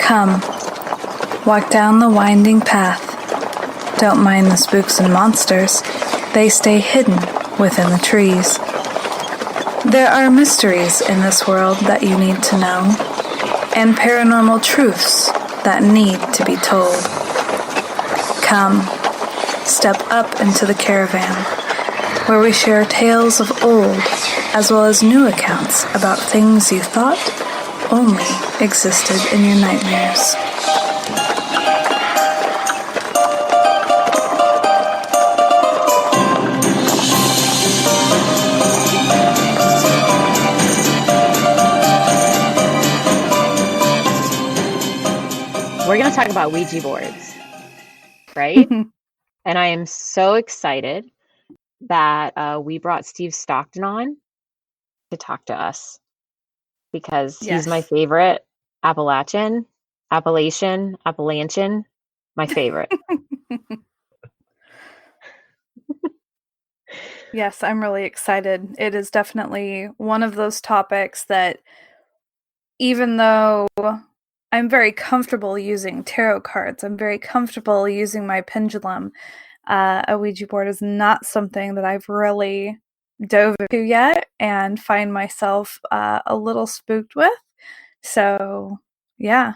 Come, walk down the winding path. Don't mind the spooks and monsters. They stay hidden within the trees. There are mysteries in this world that you need to know, and paranormal truths that need to be told. Come, step up into the Caravan, where we share tales of old as well as new accounts about things you thought only existed in your nightmares. We're going to talk about Ouija boards, right? And I am so excited that we brought Steve Stockton on to talk to us because he's my favorite Appalachian, my favorite. Yes, I'm really excited. It is definitely one of those topics that, even though I'm very comfortable using tarot cards, I'm very comfortable using my pendulum, a Ouija board is not something that I've really dove into yet and find myself a little spooked with. So, yeah.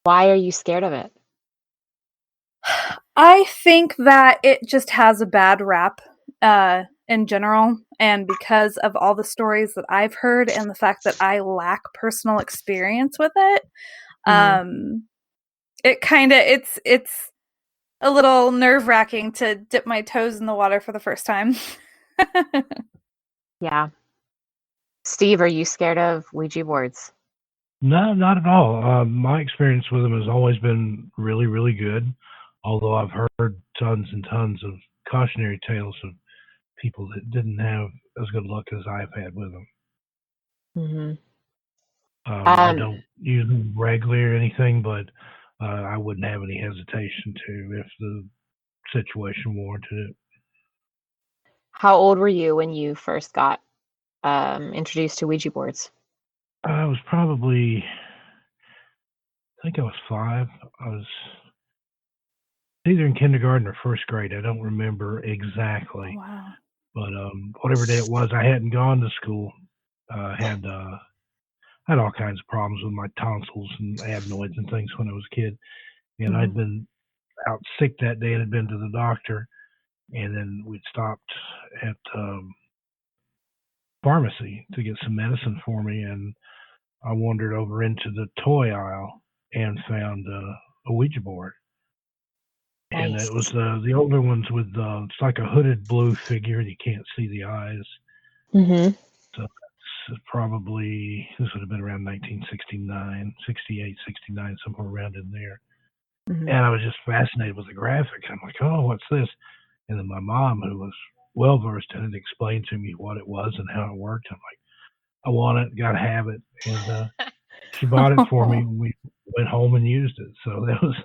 Why are you scared of it? I think that it just has a bad rap in general, and because of all the stories that I've heard and the fact that I lack personal experience with it, it kind of it's a little nerve-wracking to dip my toes in the water for the first time. Yeah. Steve, are you scared of Ouija boards? No, not at all. My experience with them has always been really, really good, although I've heard tons and tons of cautionary tales of people that didn't have as good luck as I've had with them. Mm-hmm. I don't use them regularly or anything, but I wouldn't have any hesitation to if the situation warranted it. How old were you when you first got introduced to Ouija boards? I was probably, I think I was 5. I was either in kindergarten or first grade. I don't remember exactly. Wow. But whatever day it was, I hadn't gone to school. Had all kinds of problems with my tonsils and adenoids and things when I was a kid. And I'd been out sick that day and had been to the doctor. And then we'd stopped at pharmacy to get some medicine for me. And I wandered over into the toy aisle and found a Ouija board. Nice. And it was the older ones with, it's like a hooded blue figure. You can't see the eyes. Mm-hmm. So that's probably, this would have been around 1969, 68, 69, somewhere around in there. Mm-hmm. And I was just fascinated with the graphics. I'm like, oh, what's this? And then my mom, who was well-versed in it, explained to me what it was and how it worked. I'm like, I want it, got to have it. And she bought it for me, and we went home and used it. So it was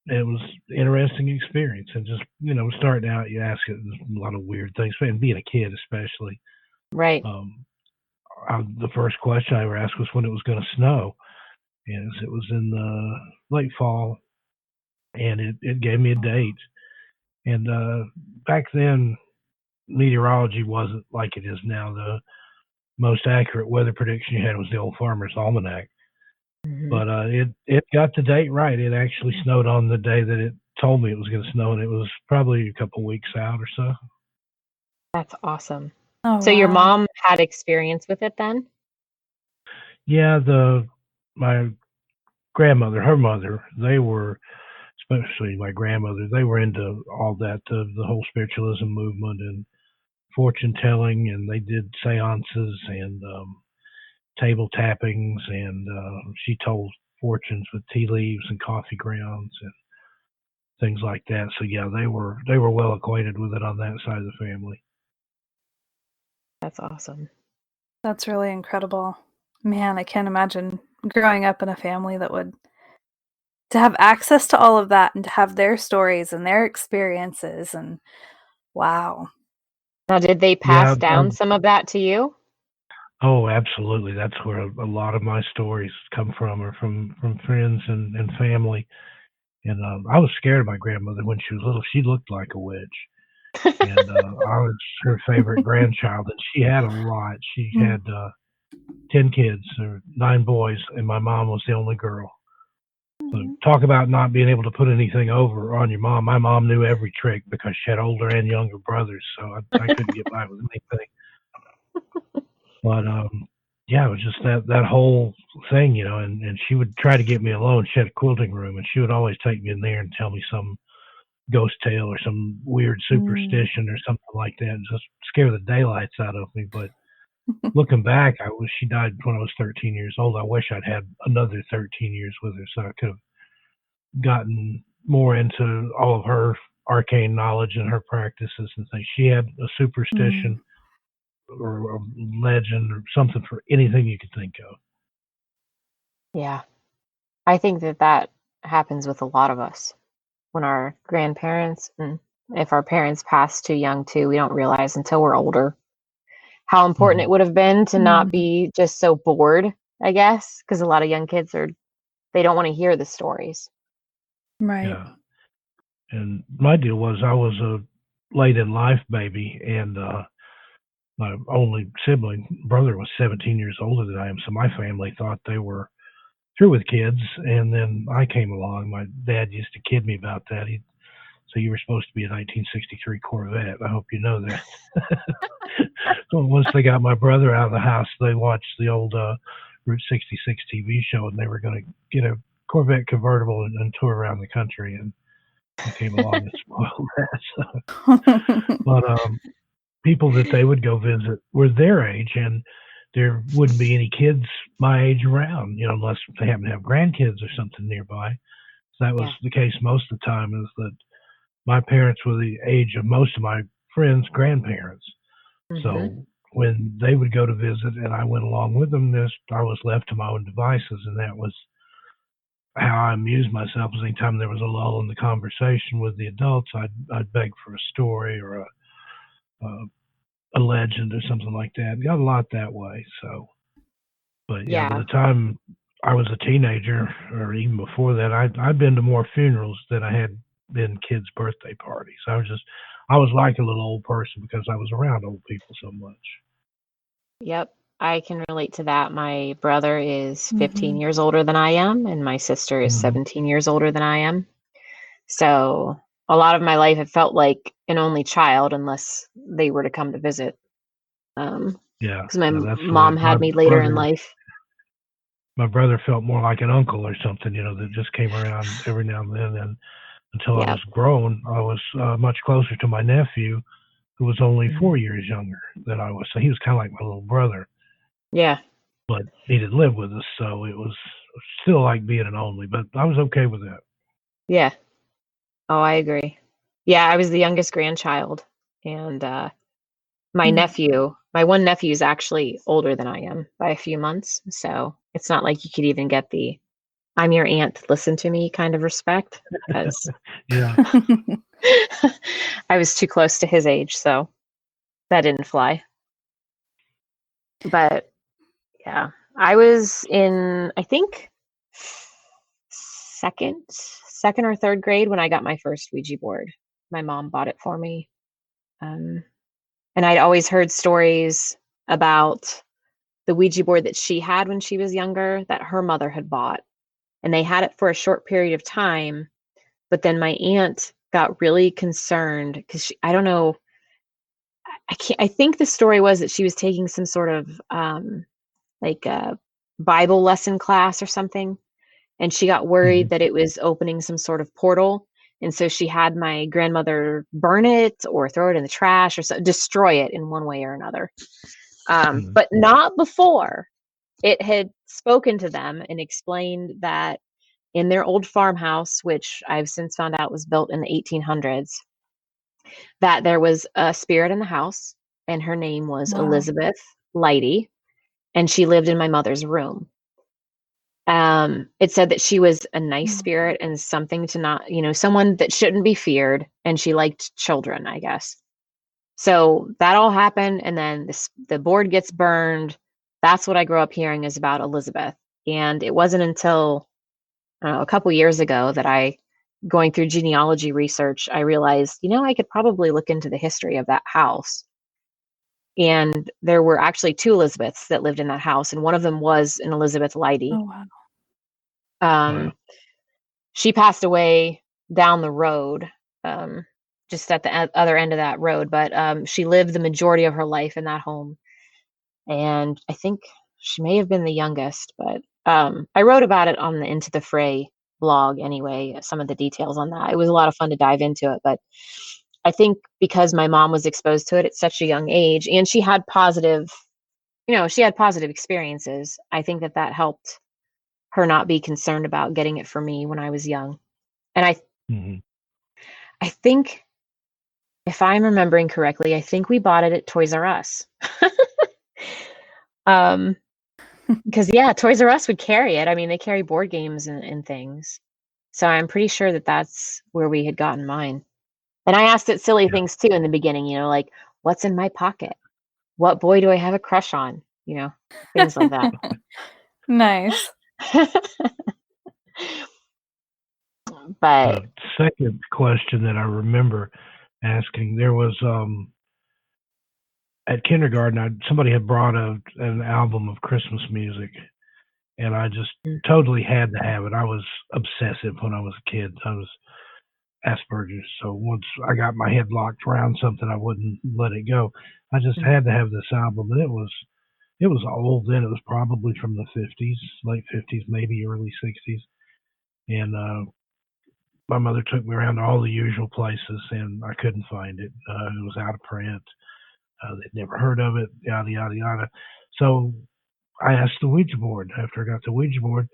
an interesting experience. And just, starting out, you ask it a lot of weird things, and being a kid especially. Right. The first question I ever asked was when it was going to snow. And it was in the late fall, and it gave me a date. And back then, meteorology wasn't like it is now. The most accurate weather prediction you had was the old Farmer's Almanac. Mm-hmm. But it got the date right. It actually snowed on the day that it told me it was going to snow, and it was probably a couple weeks out or so. That's awesome. Oh, so wow. Your mom had experience with it then? Yeah, my grandmother, her mother, they were, especially my grandmother, they were into all that, the whole spiritualism movement and fortune telling, and they did seances and table tappings, and she told fortunes with tea leaves and coffee grounds and things like that. So yeah, they were well acquainted with it on that side of the family. That's awesome. That's really incredible. Man, I can't imagine growing up in a family that would to have access to all of that and to have their stories and their experiences, and wow. Now, did they pass down some of that to you? Oh, absolutely. That's where a lot of my stories come from, or from friends and family. And I was scared of my grandmother when she was little. She looked like a witch, and I was her favorite grandchild, and she had a lot. She had 10 kids, or 9 boys, and my mom was the only girl. So talk about not being able to put anything over on your mom. My mom knew every trick because she had older and younger brothers, so I couldn't get by with anything. But yeah, it was just that whole thing, and she would try to get me alone. She had a quilting room, and she would always take me in there and tell me some ghost tale or some weird superstition or something like that, and just scare the daylights out of me. But looking back, she died when I was 13 years old. I wish I'd had another 13 years with her, so I could have gotten more into all of her arcane knowledge and her practices and things. She had a superstition or a legend or something for anything you could think of. Yeah. I think that happens with a lot of us when our grandparents, and if our parents pass too young too, we don't realize until we're older how important it would have been to not be just so bored, I guess, because a lot of young kids they don't want to hear the stories. Right. Yeah. And my deal was I was a late in life baby, and my only sibling brother was 17 years older than I am, so my family thought they were through with kids. And then I came along. My dad used to kid me about that. So you were supposed to be a 1963 Corvette. I hope you know that. So once they got my brother out of the house, they watched the old Route 66 TV show, and they were going to get a Corvette convertible and tour around the country. And I came along and spoiled that. So. But people that they would go visit were their age, and there wouldn't be any kids my age around, unless they happen to have grandkids or something nearby. So that was the case most of the time, is that my parents were the age of most of my friends' grandparents. So when they would go to visit and I went along with them, I was left to my own devices, and that was how I amused myself. Anytime there was a lull in the conversation with the adults, I'd beg for a story or a legend or something like that. Got a lot that way. So, but yeah, by the time I was a teenager, or even before that, I'd been to more funerals than I had been kids' birthday parties. I was like a little old person because I was around old people so much. Yep, I can relate to that. My brother is 15 years older than I am, and my sister is 17 years older than I am. So a lot of my life, it felt like an only child unless they were to come to visit. Because my mom had me later in life. My brother felt more like an uncle or something, that just came around every now and then. And until I was grown, I was much closer to my nephew, who was only 4 years younger than I was. So he was kind of like my little brother. Yeah. But he didn't live with us, so it was still like being an only, but I was okay with that. Yeah. Oh, I agree. Yeah, I was the youngest grandchild, and my one nephew is actually older than I am by a few months, so it's not like you could even get the "I'm your aunt, listen to me" kind of respect, because yeah, I was too close to his age, so that didn't fly. But yeah, I was in, I think, second or third grade when I got my first Ouija board. My mom bought it for me. And I'd always heard stories about the Ouija board that she had when she was younger that her mother had bought. And they had it for a short period of time. But then my aunt got really concerned because I don't know. I think the story was that she was taking some sort of like a Bible lesson class or something. And she got worried that it was opening some sort of portal. And so she had my grandmother burn it or throw it in the trash or destroy it in one way or another. But not before it had spoken to them and explained that in their old farmhouse, which I've since found out was built in the 1800s, that there was a spirit in the house, and her name was Elizabeth Leidy, and she lived in my mother's room. It said that she was a nice spirit and something to not, someone that shouldn't be feared, and she liked children, I guess. So that all happened, and then the board gets burned, That's what I grew up hearing is about Elizabeth. And it wasn't until a couple years ago that going through genealogy research, I realized, I could probably look into the history of that house. And there were actually 2 Elizabeths that lived in that house, and one of them was an Elizabeth Leidy. Oh, wow. Wow. She passed away down the road, just at the other end of that road, but she lived the majority of her life in that home. And I think she may have been the youngest, but I wrote about it on the Into the Fray blog anyway, some of the details on that. It was a lot of fun to dive into it, but I think because my mom was exposed to it at such a young age, and she had positive experiences, I think that helped her not be concerned about getting it for me when I was young. And I think, if I'm remembering correctly, I think we bought it at Toys R Us. Because Toys R Us would carry it. I mean, they carry board games and things. So I'm pretty sure that's where we had gotten mine. And I asked it silly things too in the beginning, like, what's in my pocket? What boy do I have a crush on? Things like that. Nice. But The second question that I remember asking, there was at kindergarten, somebody had brought an album of Christmas music, and I just totally had to have it. I was obsessive when I was a kid. I was Asperger's, so once I got my head locked around something, I wouldn't let it go. I just had to have this album, and it was old then. It was probably from the 50s, late 50s, maybe early 60s, and my mother took me around to all the usual places, and I couldn't find it. It was out of print. They'd never heard of it, yada, yada, yada. So I asked the Ouija board after I got the Ouija board,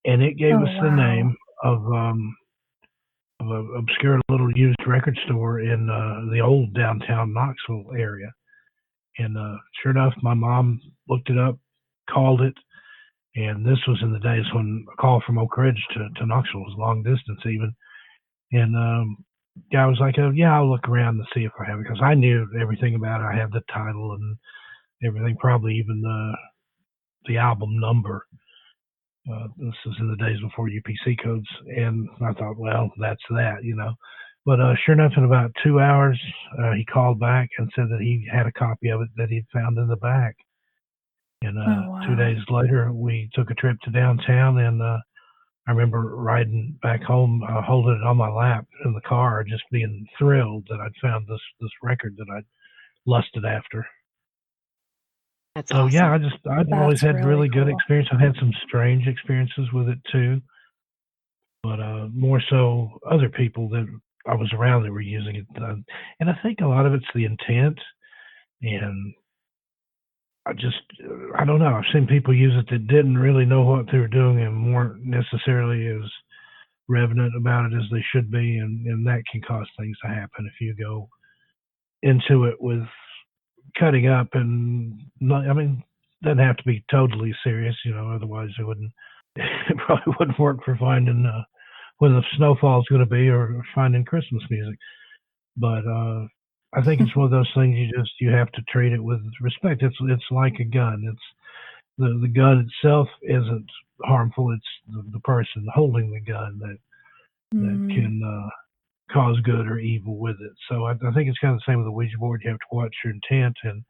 and it gave us the name of an obscure little used record store in the old downtown Knoxville area. And sure enough, my mom looked it up, called it, and this was in the days when a call from Oak Ridge to Knoxville was long distance even. And I was like, I'll look around and see if I have it, because I knew everything about it. I had the title and everything, probably even the album number. This was in the days before UPC codes, and I thought, well, that's that. But sure enough, in about 2 hours, he called back and said that he had a copy of it that he'd found in the back. And 2 days later, we took a trip to downtown, and I remember riding back home, holding it on my lap in the car, just being thrilled that I'd found this record that I'd lusted after. that's So awesome. I've always had really good experience. I've had some strange experiences with it too, but more so other people that I was around that were using it. And I think a lot of it's the intent, and I don't know. I've seen people use it that didn't really know what they were doing and weren't necessarily as revenant about it as they should be, and that can cause things to happen if you go into it with cutting up. And doesn't have to be totally serious, otherwise it probably wouldn't work for finding when the snowfall is going to be, or finding Christmas music. But I think it's one of those things you have to treat it with respect. It's like a gun. It's the gun itself isn't harmful. It's the person holding the gun that can cause good or evil with it. So I think it's kind of the same with the Ouija board. You have to watch your intent and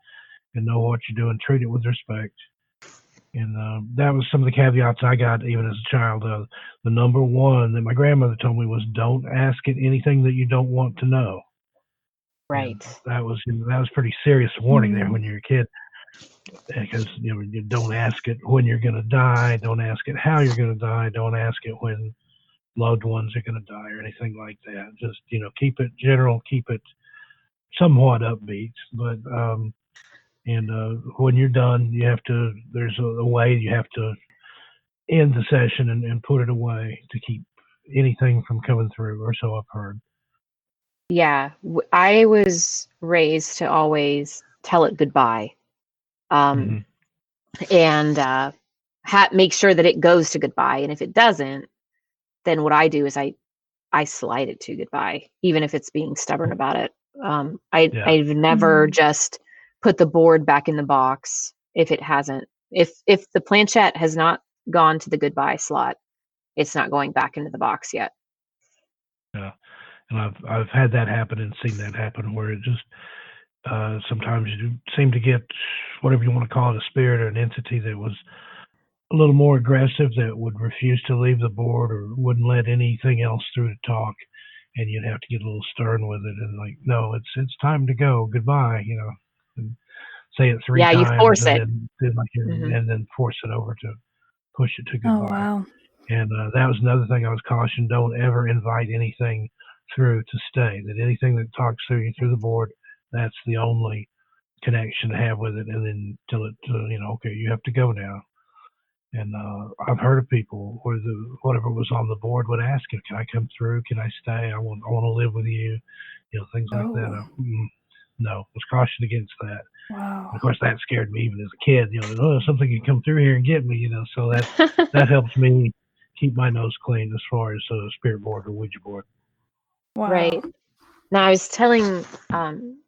know what you're doing. Treat it with respect. And that was some of the caveats I got even as a child. The number one that my grandmother told me was, don't ask it anything that you don't want to know. Right. And that was pretty serious warning there when you're a kid, because you don't ask it when you're going to die. Don't ask it how you're going to die. Don't ask it when loved ones are going to die or anything like that. Just keep it general, keep it somewhat upbeat. But when you're done, there's a way you have to end the session and put it away to keep anything from coming through, or so I've heard. Yeah, I was raised to always tell it goodbye, and make sure that it goes to goodbye. And if it doesn't, then what I do is I slide it to goodbye, even if it's being stubborn about it. I've never just put the board back in the box if it hasn't If the planchette has not gone to the goodbye slot, it's not going back into the box yet. Yeah, and I've had that happen and seen that happen where it just sometimes you seem to get whatever you want to call it, a spirit or an entity that was a little more aggressive, that would refuse to leave the board or wouldn't let anything else through to talk, and you'd have to get a little stern with it and like, no, it's time to go, goodbye, and say it three Yeah, you times force and it. then do like Hmm. and then force it over to push it to Oh, goodbye. wow. And that was another thing I was cautioned: don't ever invite anything through to stay. That anything that talks through you through the board, that's the only connection to have with it, and then till it, okay, you have to go now. And I've heard of people where whatever was on the board would ask him, "Can I come through? Can I stay? I want to live with you." Things like that. Oh, No, was cautioned against that. And wow. of course, that scared me even as a kid. Something can come through here and get me. So that helps me keep my nose clean as far as spirit board or Ouija board. Wow. Right. Now, I was telling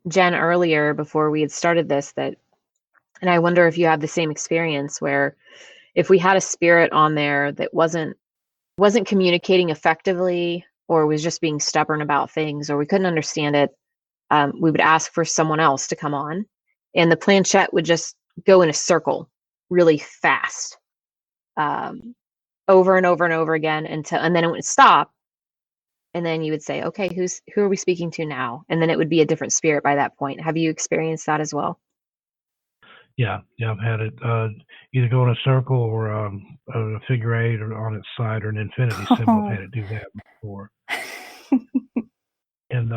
Jen earlier before we had started this that, and I wonder if you have the same experience where if we had a spirit on there that wasn't communicating effectively or was just being stubborn about things or we couldn't understand it, we would ask for someone else to come on, and the planchette would just go in a circle really fast, um, over and over and over again and then it would stop, and then you would say, okay, who are we speaking to now? And then it would be a different spirit by that point. Have you experienced that as well? Yeah, I've had it either go in a circle or a figure eight or on its side or an infinity symbol. I've Oh. had it do that before. And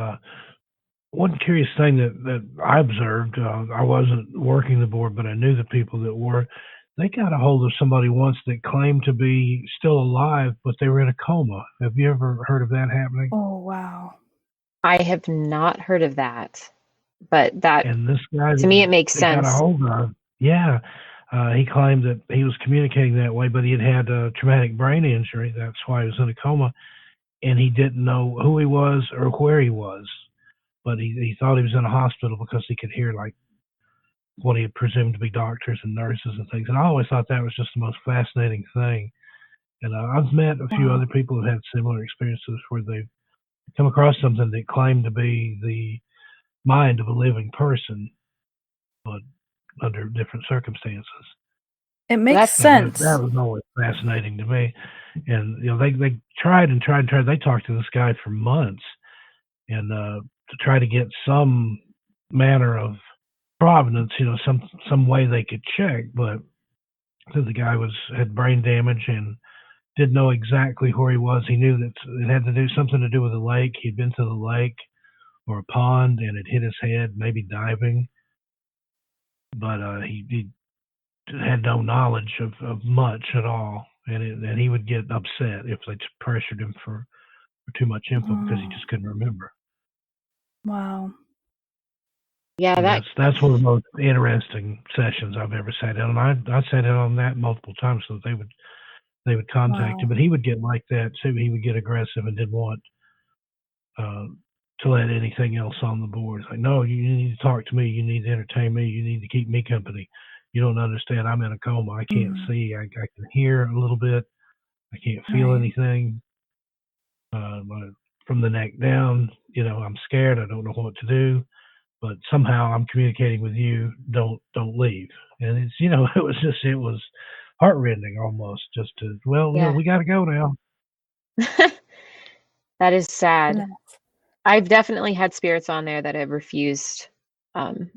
one curious thing that I observed, I wasn't working the board, but I knew the people that were. They got a hold of somebody once that claimed to be still alive, but they were in a coma. Have you ever heard of that happening? Oh, wow. I have not heard of that, but that, And this guy to me, it that makes they got a sense. hold of, yeah, he claimed that he was communicating that way, but he had had a traumatic brain injury. That's why he was in a coma, and he didn't know who he was or where he was. But he thought he was in a hospital because he could hear like what he had presumed to be doctors and nurses and things. And I always thought that was just the most fascinating thing. And I've met a few Wow. other people who've had similar experiences where they've come across something that claimed to be the mind of a living person, but under different circumstances. It makes That's And that sense. was always fascinating to me. And they tried and tried and tried. They talked to this guy for months, and to try to get some manner of provenance, some way they could check. But the guy had brain damage and didn't know exactly where he was. He knew that it had to do something to do with a lake. He'd been to the lake or a pond and it hit his head, maybe diving. But he had no knowledge of much at all, and he would get upset if they pressured him for too much info because he Oh, just couldn't remember. wow. yeah, And that that's one of the most interesting sessions I've ever sat in on. I sat in on that multiple times, so they would contact him, Wow. but he would get like that too. He would get aggressive and didn't want uh, to let anything else on the board. It's like, no, you need to talk to me. You need to entertain me. You need to keep me company. You don't understand. I'm in a coma. I can't Mm, see. I can hear a little bit. I can't feel right. anything. But from the neck down, I'm scared. I don't know what to do. But somehow I'm communicating with you. Don't leave. And it's it was heartrending almost. Just to yeah. we got to go now. That is sad. Yeah. I've definitely had spirits on there that have refused,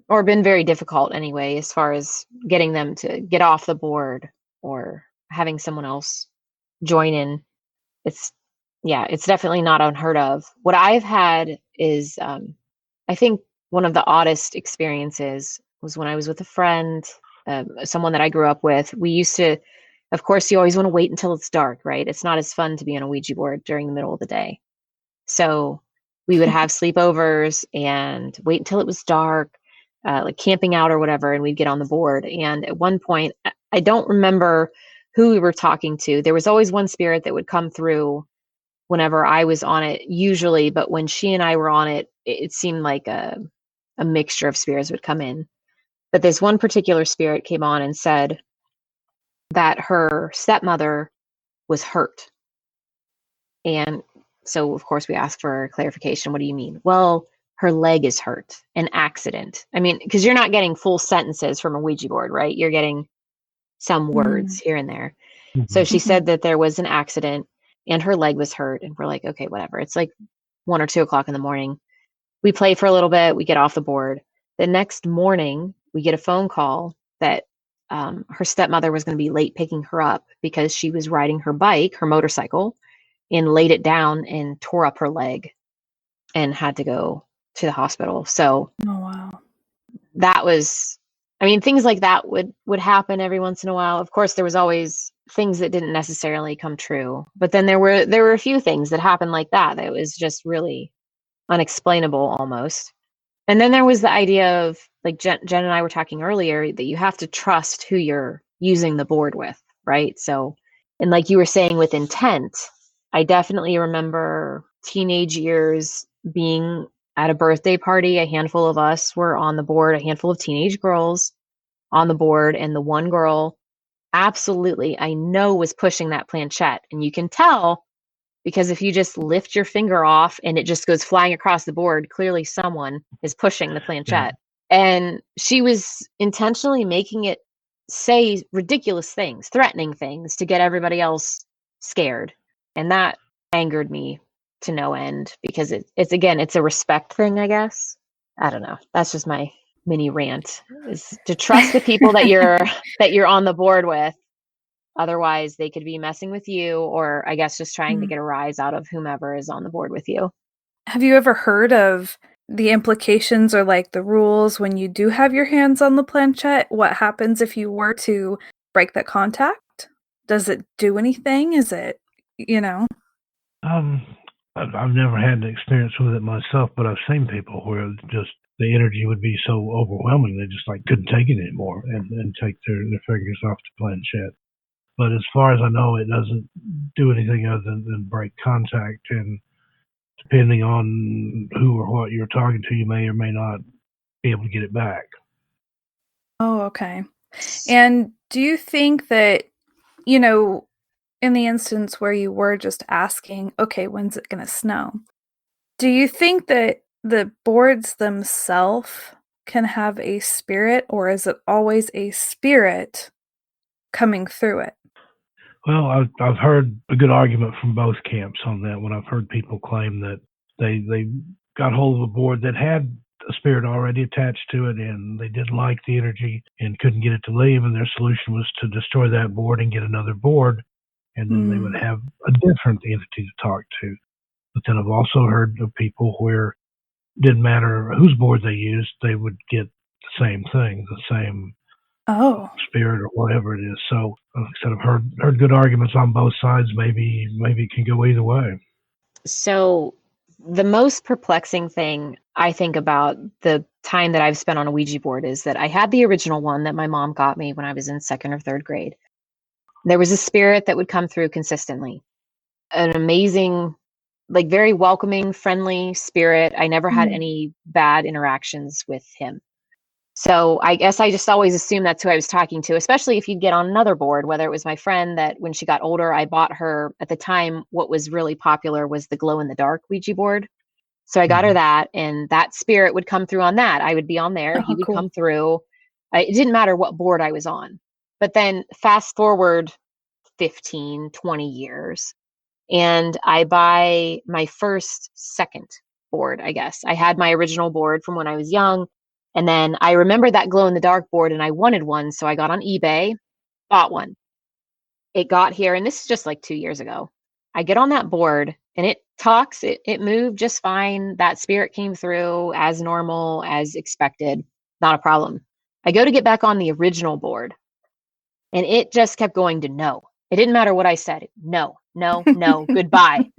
or been very difficult anyway, as far as getting them to get off the board or having someone else join in. It's, yeah, it's definitely not unheard of. What I've had is, I think one of the oddest experiences was when I was with a friend, someone that I grew up with. We used to, of course, you always want to wait until it's dark, right? It's not as fun to be on a Ouija board during the middle of the day. So we would have sleepovers and wait until it was dark, like camping out or whatever, and we'd get on the board. And at one point, I don't remember who we were talking to. There was always one spirit that would come through whenever I was on it, usually, but when she and I were on it, it seemed like a mixture of spirits would come in. But this one particular spirit came on and said, that her stepmother was hurt. And so, of course, we asked for clarification. What do you mean? Well, her leg is hurt, an accident. I mean, because you're not getting full sentences from a Ouija board, right? You're getting some words here and there. So she said that there was an accident and her leg was hurt. And we're like, okay, whatever. It's like 1 or 2 o'clock in the morning. We play for a little bit. We get off the board. The next morning, we get a phone call that her stepmother was going to be late picking her up because she was riding her bike, her motorcycle, and laid it down and tore up her leg and had to go to the hospital. So Oh, wow. that was, I mean, things like that would happen every once in a while. Of course, there was always things that didn't necessarily come true, but then there were a few things that happened like that was just really unexplainable almost. And then there was the idea of, like Jen and I were talking earlier, that you have to trust who you're using the board with, right? So, and like you were saying with intent, I definitely remember teenage years being at a birthday party. A handful of us were on the board, a handful of teenage girls on the board, and the one girl absolutely, I know, was pushing that planchette. And you can tell because if you just lift your finger off and it just goes flying across the board, clearly someone is pushing the planchette. And she was intentionally making it say ridiculous things, threatening things to get everybody else scared. And that angered me to no end because it's again, it's a respect thing, I guess. I don't know. That's just my mini rant, is to trust the people that you're on the board with. Otherwise, they could be messing with you, or I guess just trying to get a rise out of whomever is on the board with you. Have you ever heard of the implications or like the rules when you do have your hands on the planchette? What happens if you were to break that contact? Does it do anything? Is it, I've never had an experience with it myself, but I've seen people where just the energy would be so overwhelming they just like couldn't take it anymore and take their fingers off the planchette. But as far as I know, it doesn't do anything other than break contact. And depending on who or what you're talking to, you may or may not be able to get it back. Oh, okay. And do you think that, in the instance where you were just asking, okay, when's it going to snow? Do you think that the boards themselves can have a spirit, or is it always a spirit coming through it? Well, I've heard a good argument from both camps on that. When I've heard people claim that they got hold of a board that had a spirit already attached to it, and they didn't like the energy and couldn't get it to leave, and their solution was to destroy that board and get another board, and then they would have a different entity to talk to. But then I've also heard of people where it didn't matter whose board they used, they would get the same thing, the same spirit or whatever it is. So, like I said, I've heard good arguments on both sides. Maybe it can go either way. So the most perplexing thing I think about the time that I've spent on a Ouija board is that I had the original one that my mom got me when I was in 2nd or 3rd grade. There was a spirit that would come through consistently. An amazing, like very welcoming, friendly spirit. I never had any bad interactions with him. So I guess I just always assumed that's who I was talking to, especially if you'd get on another board, whether it was my friend that when she got older, I bought her at the time, what was really popular was the glow in the dark Ouija board. So I got her that, and that spirit would come through on that. I would be on there. He would come through. It didn't matter what board I was on. But then fast forward 15, 20 years, and I buy my second board, I guess. I had my original board from when I was young. And then I remembered that glow in the dark board and I wanted one. So I got on eBay, bought one. It got here, and this is just like 2 years ago. I get on that board and it talks, it moved just fine. That spirit came through as normal, as expected, not a problem. I go to get back on the original board and it just kept going to no. It didn't matter what I said. No, goodbye.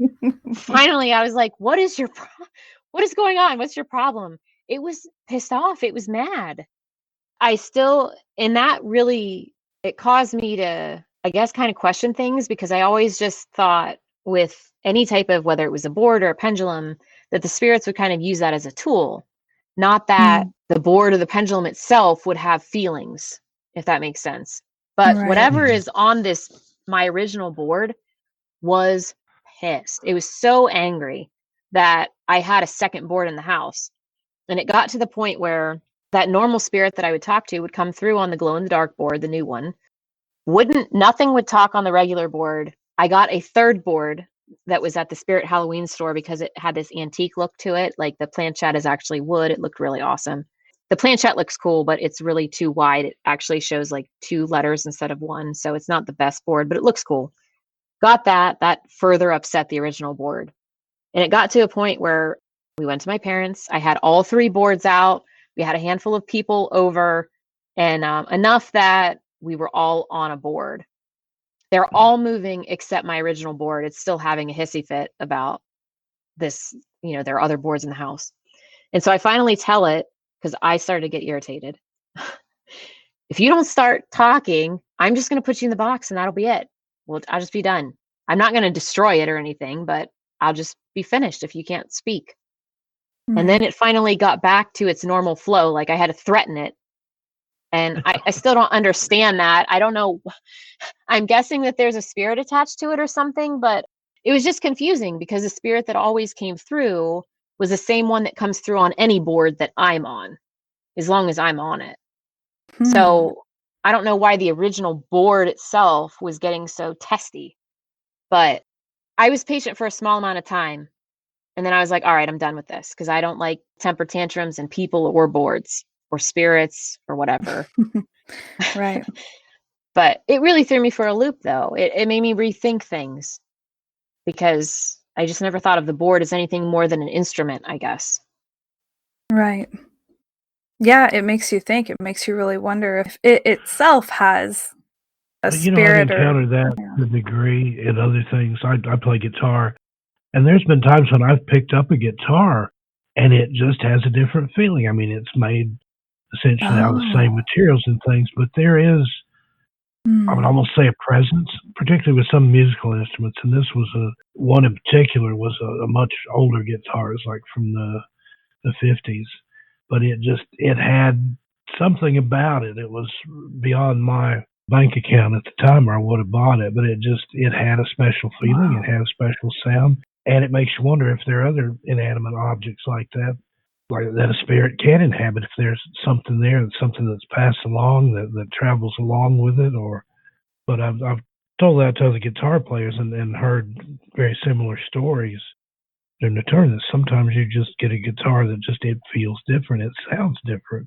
Finally, I was like, what is going on? What's your problem? It was pissed off. It was mad. And that really, it caused me to, I guess, kind of question things, because I always just thought with any type of, whether it was a board or a pendulum, that the spirits would kind of use that as a tool, not that the board or the pendulum itself would have feelings, if that makes sense. But Right. whatever is on my original board was pissed. It was so angry that I had a second board in the house. And it got to the point where that normal spirit that I would talk to would come through on the glow in the dark board, the new one. Nothing would talk on the regular board. I got a third board that was at the Spirit Halloween store because it had this antique look to it. Like the planchette is actually wood. It looked really awesome. The planchette looks cool, but it's really too wide. It actually shows like 2 letters instead of 1. So it's not the best board, but it looks cool. Got that. That further upset the original board. And it got to a point where we went to my parents. I had all 3 boards out. We had a handful of people over, and enough that we were all on a board. They're all moving except my original board. It's still having a hissy fit about this. There are other boards in the house. And so I finally tell it, because I started to get irritated. If you don't start talking, I'm just going to put you in the box and that'll be it. Well, I'll just be done. I'm not going to destroy it or anything, but I'll just be finished if you can't speak. And then it finally got back to its normal flow. Like I had to threaten it. And I still don't understand that. I don't know. I'm guessing that there's a spirit attached to it or something, but it was just confusing because the spirit that always came through was the same one that comes through on any board that I'm on, as long as I'm on it. So I don't know why the original board itself was getting so testy, but I was patient for a small amount of time. And then I was like, all right, I'm done with this because I don't like temper tantrums and people or boards or spirits or whatever. Right. But it really threw me for a loop, though. It made me rethink things because I just never thought of the board as anything more than an instrument, I guess. Right. Yeah, it makes you think. It makes you really wonder if it itself has a spirit. I've encountered that to a degree in other things. I play guitar, and there's been times when I've picked up a guitar and it just has a different feeling. I mean, it's made essentially out of the same materials and things, but there is, I would almost say, a presence, particularly with some musical instruments. And this was one in particular was a much older guitar. It's like from the 50s, but it had something about it. It was beyond my bank account at the time, or I would have bought it, but it had a special feeling. It had a special sound, and it makes you wonder if there are other inanimate objects like that a spirit can inhabit, if there's something there, something that's passed along that travels along with it. But I've told that to other guitar players and heard very similar stories in return, that sometimes you just get a guitar that it feels different, it sounds different,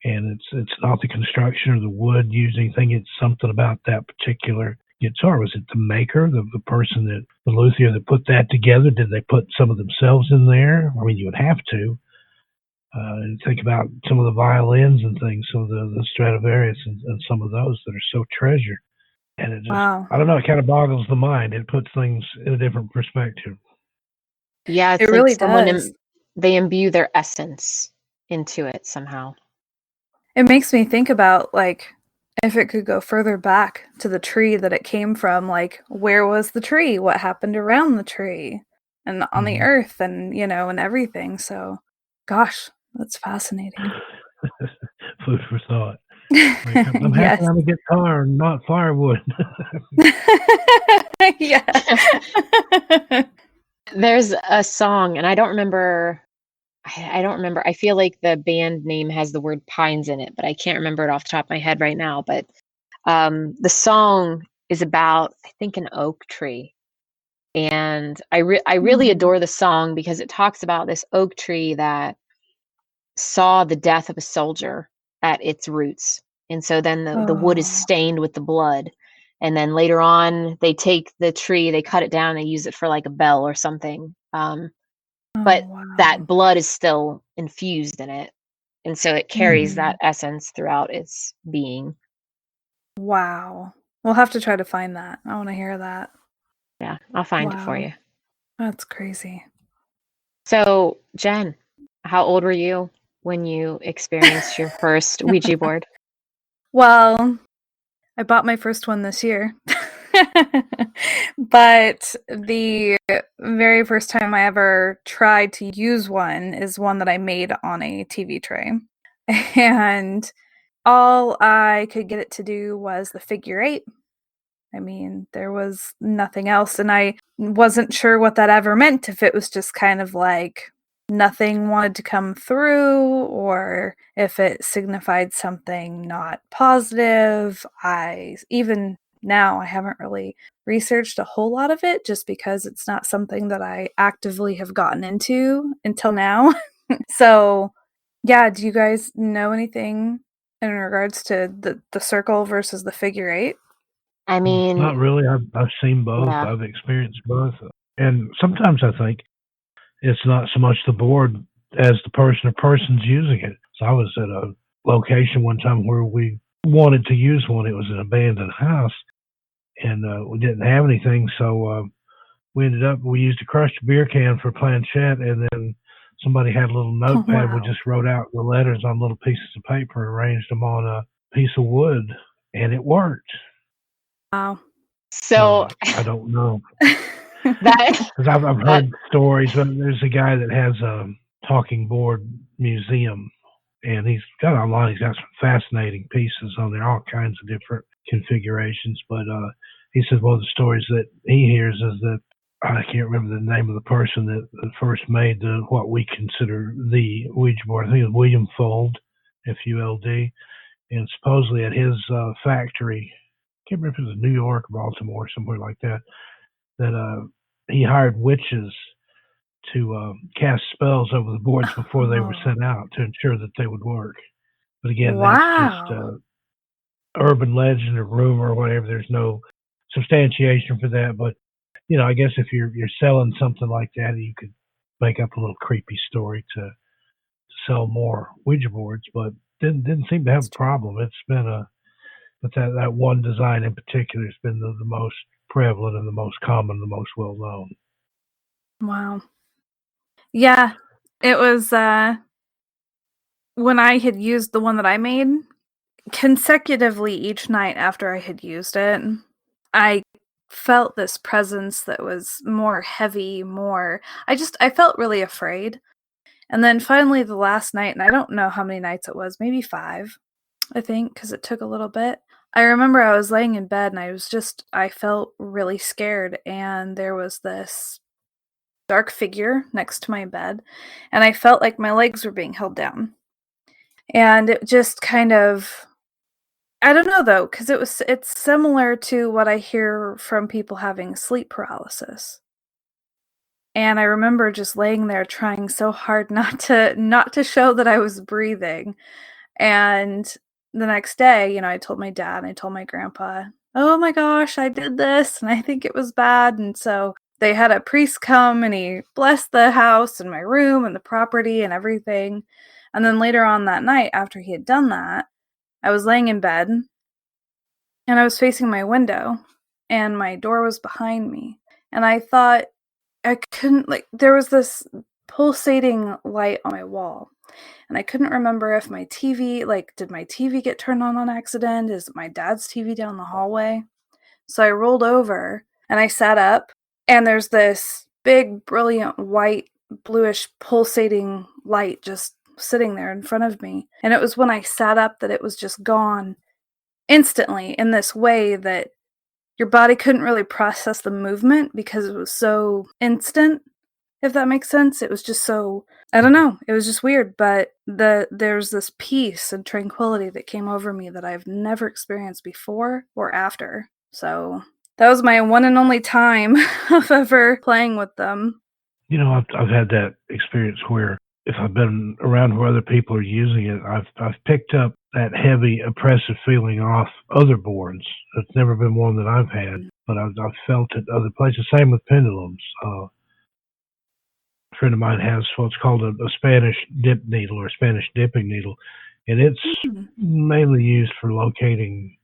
and it's not the construction or the wood used, anything. It's something about that particular guitar. Was it the maker, the person the luthier that put that together? Did they put some of themselves in there? I mean, you would have to. And think about some of the violins and things, some of the Stradivarius and some of those that are so treasured. And it just, I don't know, it kind of boggles the mind. It puts things in a different perspective. Yeah, it's it like really someone does. they imbue their essence into it somehow. It makes me think about, like, if it could go further back to the tree that it came from, like, where was the tree? What happened around the tree? And on the earth and, and everything. So, gosh, that's fascinating. Food for thought. Like, I'm happy I'm a guitar, not firewood. Yeah. There's a song, and I don't remember. I feel like the band name has the word pines in it, but I can't remember it off the top of my head right now. But the song is about, I think, an oak tree. And I really adore the song because it talks about this oak tree that saw the death of a soldier at its roots. And so then the wood is stained with the blood. And then later on, they take the tree, they cut it down, they use it for like a bell or something. But that blood is still infused in it. And so it carries that essence throughout its being. Wow. We'll have to try to find that. I want to hear that. Yeah, I'll find it for you. That's crazy. So, Jen, how old were you when you experienced your first Ouija board? Well, I bought my first one this year. But the very first time I ever tried to use one is one that I made on a TV tray. And all I could get it to do was the figure 8. I mean, there was nothing else, and I wasn't sure what that ever meant, if it was just kind of like nothing wanted to come through, or if it signified something not positive. Even now, I haven't really researched a whole lot of it, just because it's not something that I actively have gotten into until now. So, yeah, do you guys know anything in regards to the circle versus the figure 8? I mean, Not really. I've seen both. yeah. I've experienced both, and sometimes I think it's not so much the board as the person or persons using it. So I was at a location one time where we wanted to use one. It was an abandoned house, and we didn't have anything, so we used a crushed beer can for a planchette, and then somebody had a little notepad. Wow. We just wrote out the letters on little pieces of paper and arranged them on a piece of wood, and it worked. Wow. So I don't know, that because I've heard stories. There's a guy that has a talking board museum, and he's got online. He's got some fascinating pieces on there, all kinds of different configurations. But he says one of the stories that he hears is that I can't remember the name of the person that first made what we consider the Ouija board. I think it was William Fuld, F-U-L-D, and supposedly at his factory, I can't remember if it was New York or Baltimore, somewhere like that, that he hired witches to cast spells over the boards before they were sent out to ensure that they would work. But again, that's just Wow. urban legend or rumor or whatever. There's no substantiation for that. But I guess if you're selling something like that, you could make up a little creepy story to sell more Ouija boards. But didn't seem to have a problem. It's been but that one design in particular has been the most prevalent and the most common, the most well known. Wow. Yeah, it was when I had used the one that I made, consecutively each night after I had used it, I felt this presence that was more heavy, I felt really afraid. And then finally the last night, and I don't know how many nights it was, maybe 5, I think, because it took a little bit. I remember I was laying in bed and I felt really scared, and there was this dark figure next to my bed, and I felt like my legs were being held down. And it just kind of, I don't know though, because it's similar to what I hear from people having sleep paralysis. And I remember just laying there trying so hard not to show that I was breathing. And the next day, I told my dad and I told my grandpa, "Oh my gosh, I did this and I think it was bad." And so they had a priest come and he blessed the house and my room and the property and everything. And then later on that night, after he had done that, I was laying in bed and I was facing my window and my door was behind me. And I thought I couldn't, there was this pulsating light on my wall. And I couldn't remember if my TV, did my TV get turned on accident? Is it my dad's TV down the hallway? So I rolled over and I sat up, and there's this big, brilliant, white, bluish, pulsating light just sitting there in front of me. And it was when I sat up that it was just gone instantly, in this way that your body couldn't really process the movement because it was so instant, if that makes sense. It was just so, I don't know, it was just weird, but there's this peace and tranquility that came over me that I've never experienced before or after. So that was my one and only time of ever playing with them. I've had that experience where if I've been around where other people are using it, I've picked up that heavy, oppressive feeling off other boards. It's never been one that I've had, but I've felt it other places. Same with pendulums. A friend of mine has what's called a Spanish dip needle or Spanish dipping needle, and it's mainly used for locating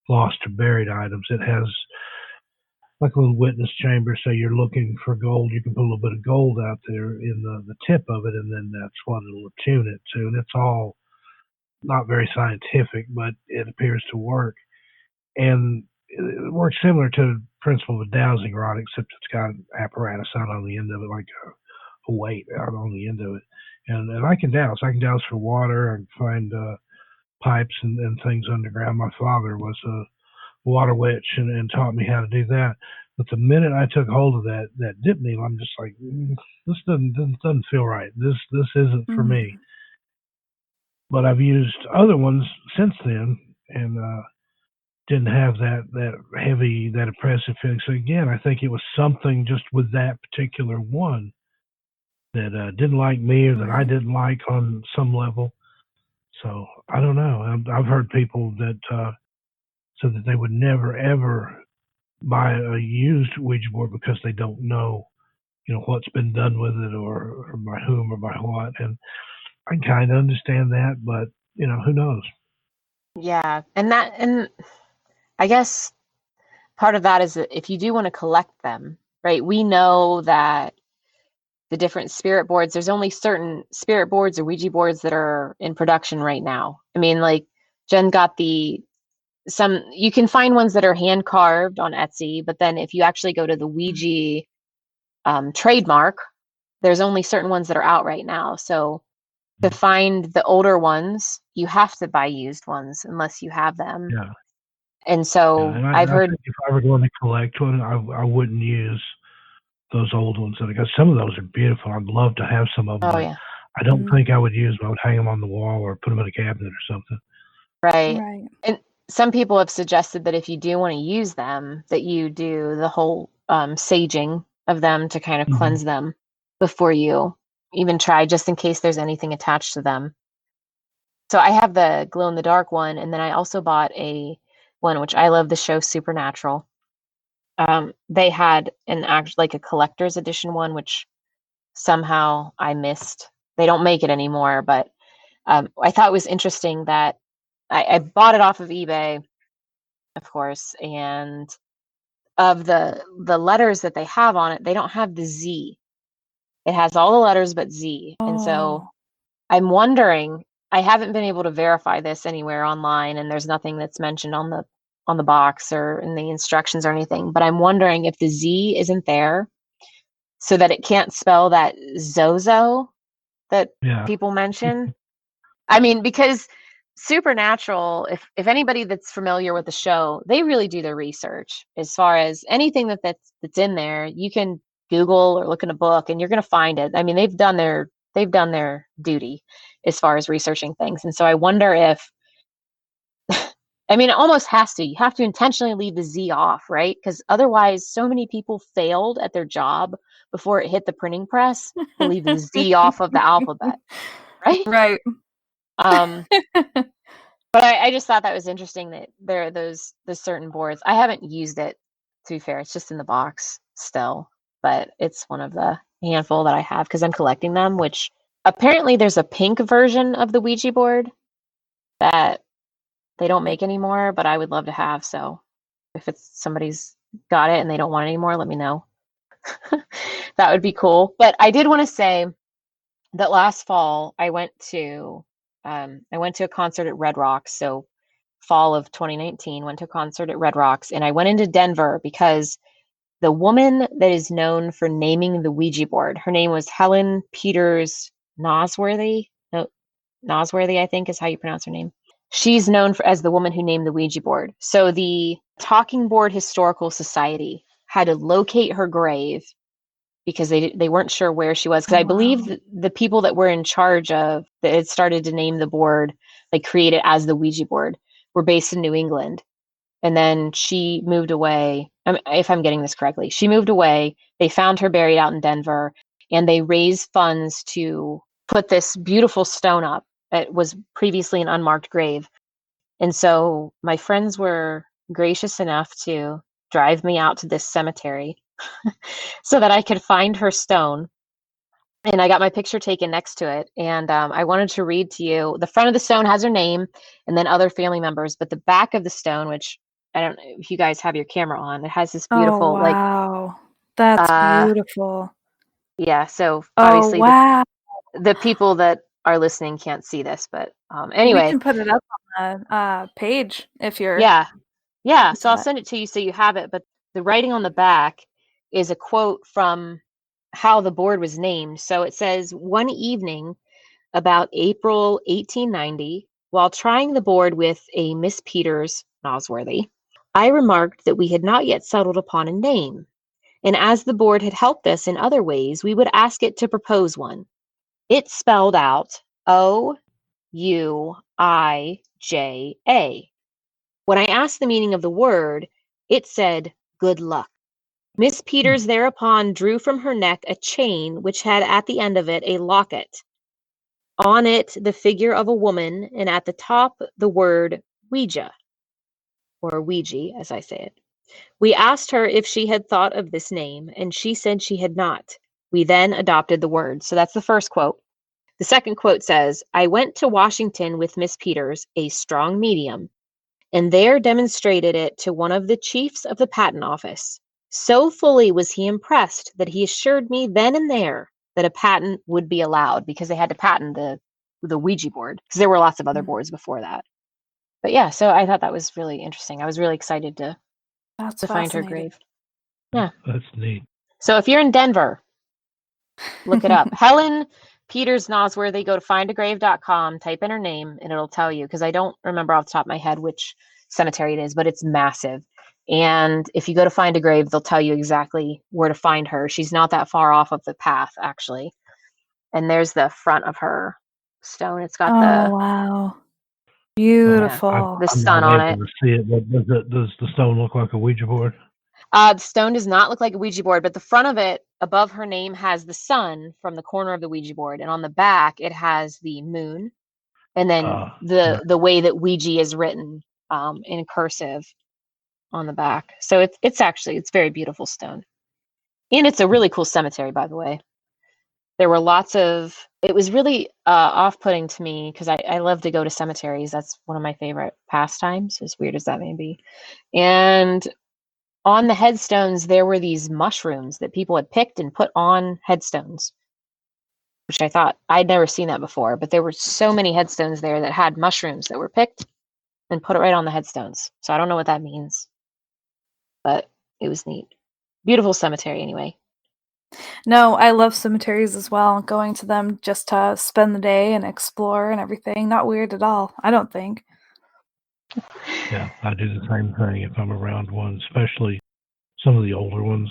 lost or buried items. It has like a little witness chamber. So you're looking for gold, you can put a little bit of gold out there in the tip of it, and then that's what it'll attune it to. And it's all not very scientific, but it appears to work. And it works similar to the principle of a dowsing rod, except it's got an apparatus out on the end of it, like a weight out on the end of it. And I can douse. I can douse for water. I can find pipes and things underground. My father was a water witch and taught me how to do that. But the minute I took hold of that dip needle, I'm just like, this doesn't feel right. This isn't for me. But I've used other ones since then, and didn't have that heavy, that oppressive feeling. So again, I think it was something just with that particular one that didn't like me, or that I didn't like on some level. So I don't know. I've heard people that said that they would never ever buy a used Ouija board because they don't know, what's been done with it, or by whom, or by what. And I kind of understand that, but who knows? Yeah, and I guess part of that is that if you do want to collect them, right? We know that the different spirit boards, there's only certain spirit boards or Ouija boards that are in production right now. I mean, like Jen got you can find ones that are hand carved on Etsy, but then if you actually go to the Ouija trademark, there's only certain ones that are out right now. So to find the older ones, you have to buy used ones unless you have them. Yeah. And so And I've heard, think if I were going to collect one, I wouldn't use those old ones, because some of those are beautiful. I'd love to have some of them, but I don't think I would use them. I would hang them on the wall or put them in a cabinet or something. right. And some people have suggested that if you do want to use them, that you do the whole saging of them to kind of cleanse them before you even try, just in case there's anything attached to them. So I have the glow in the dark one, and then I also bought a one which I love, the show Supernatural. They had like a collector's edition one, which somehow I missed. They don't make it anymore, but I thought it was interesting that I bought it off of eBay, of course, and of the letters that they have on it, they don't have the Z. It has all the letters but Z. And so I'm wondering, I haven't been able to verify this anywhere online, and there's nothing that's mentioned on the box or in the instructions or anything, but I'm wondering if the Z isn't there so that it can't spell that Zozo that people mention. I mean, because Supernatural, if anybody that's familiar with the show, they really do their research as far as anything that's in there. You can Google or look in a book and you're going to find it. I mean, they've done their duty as far as researching things. And so I wonder if, I mean, it almost has to. You have to intentionally leave the Z off, right? Because otherwise, so many people failed at their job before it hit the printing press to leave the Z off of the alphabet, right? Right. But I just thought that was interesting that there are the certain boards. I haven't used it, to be fair. It's just in the box still, but it's one of the handful that I have because I'm collecting them, which apparently there's a pink version of the Ouija board that they don't make anymore, but I would love to have. So if somebody's got it and they don't want it anymore, let me know. That would be cool. But I did want to say that last fall I went to a concert at Red Rocks. So fall of 2019, went to a concert at Red Rocks, and I went into Denver because the woman that is known for naming the Ouija board, her name was Helen Peters Nosworthy. No, Nosworthy, I think is how you pronounce her name. She's known as the woman who named the Ouija board. So the Talking Board Historical Society had to locate her grave because they weren't sure where she was. Because I believe the people that were in charge of that had started to name the board, like create it as the Ouija board, were based in New England. And then she moved away. If I'm getting this correctly, she moved away. They found her buried out in Denver, and they raised funds to put this beautiful stone up. It was previously an unmarked grave. And so my friends were gracious enough to drive me out to this cemetery so that I could find her stone. And I got my picture taken next to it. And I wanted to read to you. The front of the stone has her name and then other family members. But the back of the stone, which I don't know if you guys have your camera on, it has this beautiful, that's beautiful. Yeah. So obviously the people that are listening can't see this, but anyway. We can put it up on the page if you're. Yeah. So I'll send it to you so you have it. But the writing on the back is a quote from how the board was named. So it says, one evening about April 1890, while trying the board with a Miss Peters Nosworthy, I remarked that we had not yet settled upon a name, and as the board had helped us in other ways, we would ask it to propose one. It spelled out Ouija. When I asked the meaning of the word, it said, good luck. Miss Peters thereupon drew from her neck a chain which had at the end of it a locket. On it, the figure of a woman, and at the top, the word Ouija, or Ouija, as I say it. We asked her if she had thought of this name, and she said she had not. We then adopted the word. So that's the first quote. The second quote says, I went to Washington with Miss Peters, a strong medium, and there demonstrated it to one of the chiefs of the patent office. So fully was he impressed that he assured me then and there that a patent would be allowed, because they had to patent the Ouija board, because there were lots of other boards before that. But yeah, so I thought that was really interesting. I was really excited to find her grave. Yeah. That's neat. So if you're in Denver, look it up. Helen Peters Nosworthy, go to findagrave.com, type in her name, and it'll tell you, because I don't remember off the top of my head which cemetery it is, but it's massive. And if you go to find a grave, they'll tell you exactly where to find her. She's not that far off of the path, actually. And there's the front of her stone. It's got wow. Beautiful. the I'm sun not on able it. to see it, but does the stone look like a Ouija board? The stone does not look like a Ouija board, but the front of it, above her name, has the sun from the corner of the Ouija board, and on the back it has the moon, and then the way that Ouija is written in cursive on the back. So it's very beautiful stone, and it's a really cool cemetery, by the way. There were it was really off-putting to me, because I love to go to cemeteries. That's one of my favorite pastimes, as weird as that may be. And on the headstones, there were these mushrooms that people had picked and put on headstones, which I thought I'd never seen that before. But there were so many headstones there that had mushrooms that were picked and put it right on the headstones. So I don't know what that means, but it was neat. Beautiful cemetery, anyway. No, I love cemeteries as well. Going to them just to spend the day and explore and everything. Not weird at all, I don't think. Yeah, I do the same thing if I'm around one, especially some of the older ones.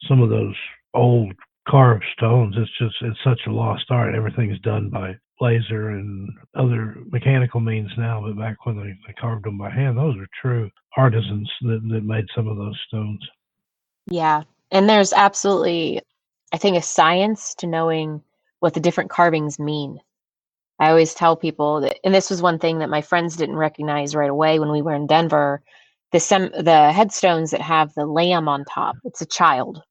Some of those old carved stones, it's such a lost art. Everything's done by laser and other mechanical means now, but back when they carved them by hand, those are true artisans that made some of those stones. Yeah, and there's absolutely, I think, a science to knowing what the different carvings mean. I always tell people that, and this was one thing that my friends didn't recognize right away when we were in Denver, the headstones that have the lamb on top, it's a child.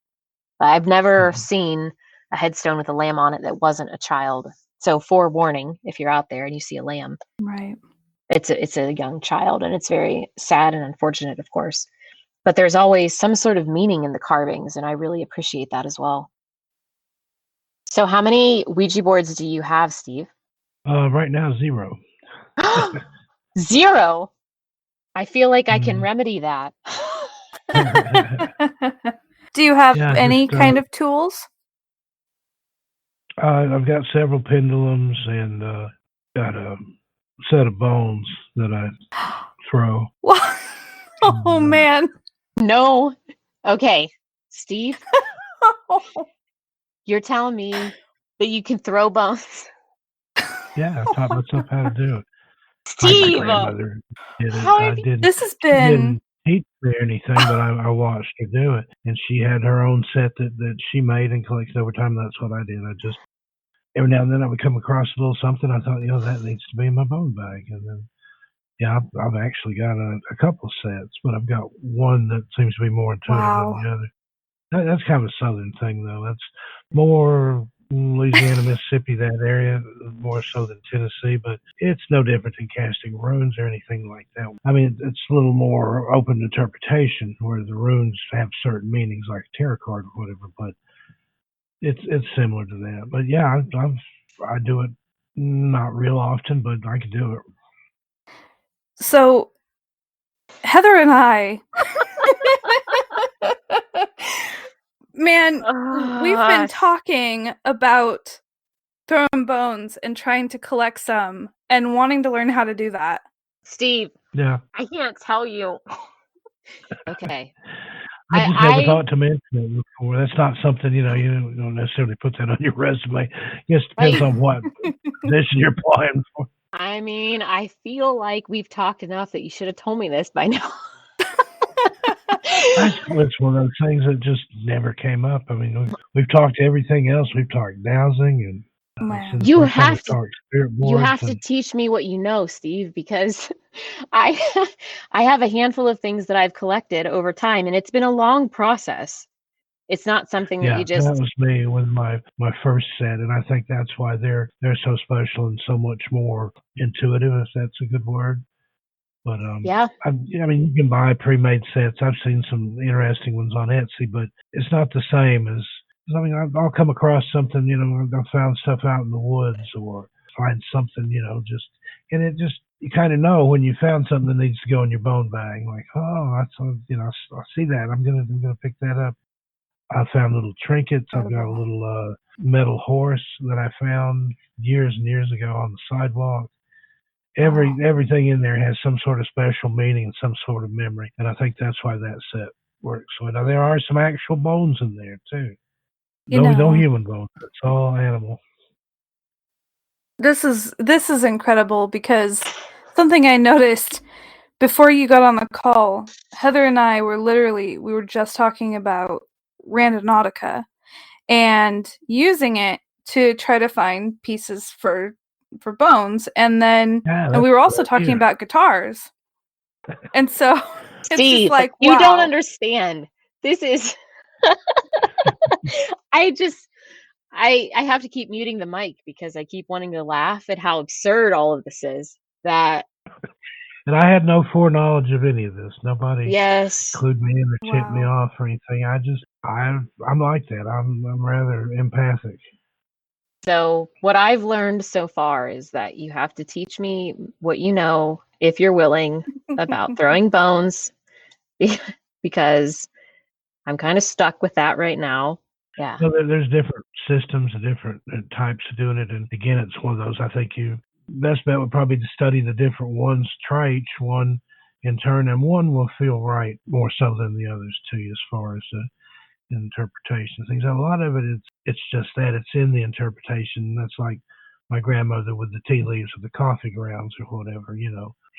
I've never seen a headstone with a lamb on it that wasn't a child. So forewarning, if you're out there and you see a lamb, right, it's a young child, and it's very sad and unfortunate, of course. But there's always some sort of meaning in the carvings, and I really appreciate that as well. So how many Ouija boards do you have, Steve? Right now, 0. 0? I feel like I can remedy that. Do you have any kind of tools? I've got several pendulums and got a set of bones that I throw. Oh, man. No. Okay, Steve, you're telling me that you can throw bones? Yeah, I taught myself how to do it. Steve! My grandmother did it. This has She been... didn't teach me or anything, but I watched her do it. And she had her own set that she made and collected over time. That's what I did. I just, every now and then I would come across a little something. I thought, that needs to be in my bone bag. And then, I've actually got a couple of sets, but I've got one that seems to be more intuitive than the other. That's kind of a southern thing, though. That's more Louisiana, Mississippi, that area, more so than Tennessee, but it's no different than casting runes or anything like that. I mean, it's a little more open to interpretation, where the runes have certain meanings, like a tarot card or whatever, but it's similar to that. But yeah, I do it not real often, but I can do it. So, Heather and I, man, we've been talking about throwing bones and trying to collect some and wanting to learn how to do that. Steve, Yeah. I can't tell you. Okay. I just never thought to mention it before. That's not something, you don't necessarily put that on your resume. I guess it depends on what position you're applying for. I mean, I feel like we've talked enough that you should have told me this by now. It's one of those things that just never came up. I mean, we've talked everything else. We've talked dowsing and You have to to teach me what you know, Steve, because I have a handful of things that I've collected over time, and it's been a long process. It's not something that you just. That was me with my first set, and I think that's why they're so special and so much more intuitive, if that's a good word. But yeah, I mean, you can buy pre-made sets. I've seen some interesting ones on Etsy, but it's not the same as. I mean, I'll come across something, I've found stuff out in the woods or find something, and it just, you kind of know when you found something that needs to go in your bone bag. Like, oh, that's, I see that. I'm gonna pick that up. I found little trinkets. I've got a little metal horse that I found years and years ago on the sidewalk. Everything in there has some sort of special meaning and some sort of memory, and I think that's why that set works. So now there are some actual bones in there too. No human bones. It's all animal. This is incredible because something I noticed before you got on the call, Heather and I we were just talking about Randonautica and using it to try to find pieces for bones, and then and we were also talking about guitars. And so it's Steve, just like, you don't understand. This is I have to keep muting the mic because I keep wanting to laugh at how absurd all of this is. And I had no foreknowledge of any of this. Nobody clued me in or tipped me off or anything. I'm like that. I'm rather empathic. So what I've learned so far is that you have to teach me what you know, if you're willing, about throwing bones, because I'm kind of stuck with that right now. Yeah. Well, there's different systems and different types of doing it. And again, it's one of those, I think best bet would probably be to study the different ones, try each one in turn, and one will feel right more so than the others to you as far as interpretation things. And a lot of it's just that it's in the interpretation. That's like my grandmother with the tea leaves or the coffee grounds or whatever.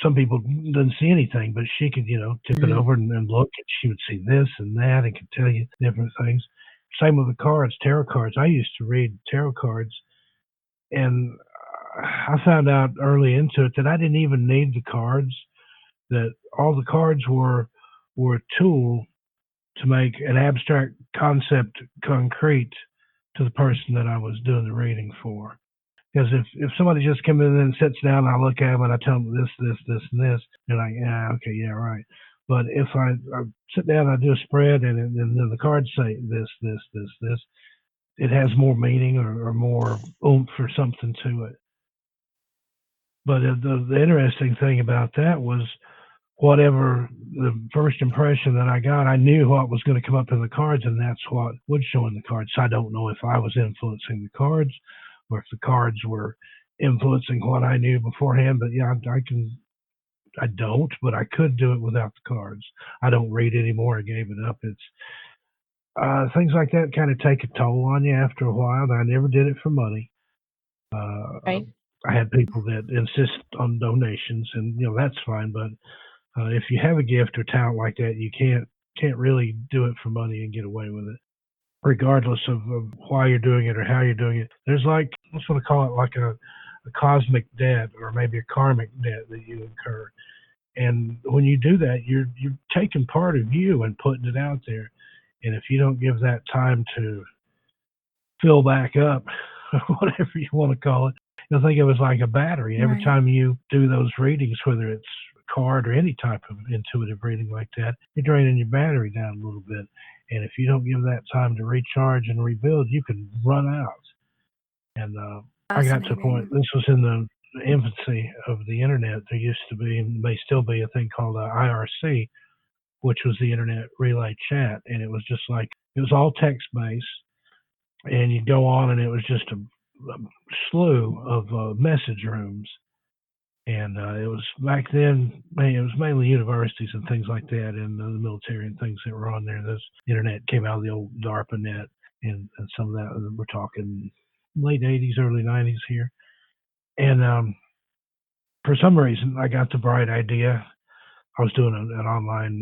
Some people didn't see anything, but she could tip it over and look, and she would see this and that and could tell you different things. Same with the cards, tarot cards. I used to read tarot cards, and I found out early into it that I didn't even need the cards, that all the cards were a tool to make an abstract concept concrete to the person that I was doing the reading for. Because if somebody just comes in and sits down and I look at them and I tell them this, and this, they're like, yeah, okay, yeah, right. But if I sit down and I do a spread and then the cards say this, it has more meaning or more oomph or something to it. But the interesting thing about that was whatever the first impression that I got, I knew what was going to come up in the cards, and that's what would show in the cards. So I don't know if I was influencing the cards or if the cards were influencing what I knew beforehand. But yeah, I don't, but I could do it without the cards. I don't read anymore. I gave it up. It's things like that kind of take a toll on you after a while. I never did it for money. Right. I had people that insist on donations, and that's fine. But if you have a gift or talent like that, you can't really do it for money and get away with it, regardless of why you're doing it or how you're doing it. There's I just want to call it like a cosmic debt or maybe a karmic debt that you incur. And when you do that, you're taking part of you and putting it out there. And if you don't give that time to fill back up, whatever you want to call it, you'll think it was like a battery. Right. Every time you do those readings, whether it's a card or any type of intuitive reading like that, you're draining your battery down a little bit. And if you don't give that time to recharge and rebuild, you can run out. And I got to a point, this was in the infancy of the internet. There used to be, and may still be, a thing called IRC, which was the Internet Relay Chat. And it was just it was all text-based. And you'd go on, and it was just a slew of message rooms. And it was back then, it was mainly universities and things like that, and the military and things that were on there. This internet came out of the old DARPA net, and some of that, we're talking late 80s, early 90s here. And for some reason, I got the bright idea. I was doing an online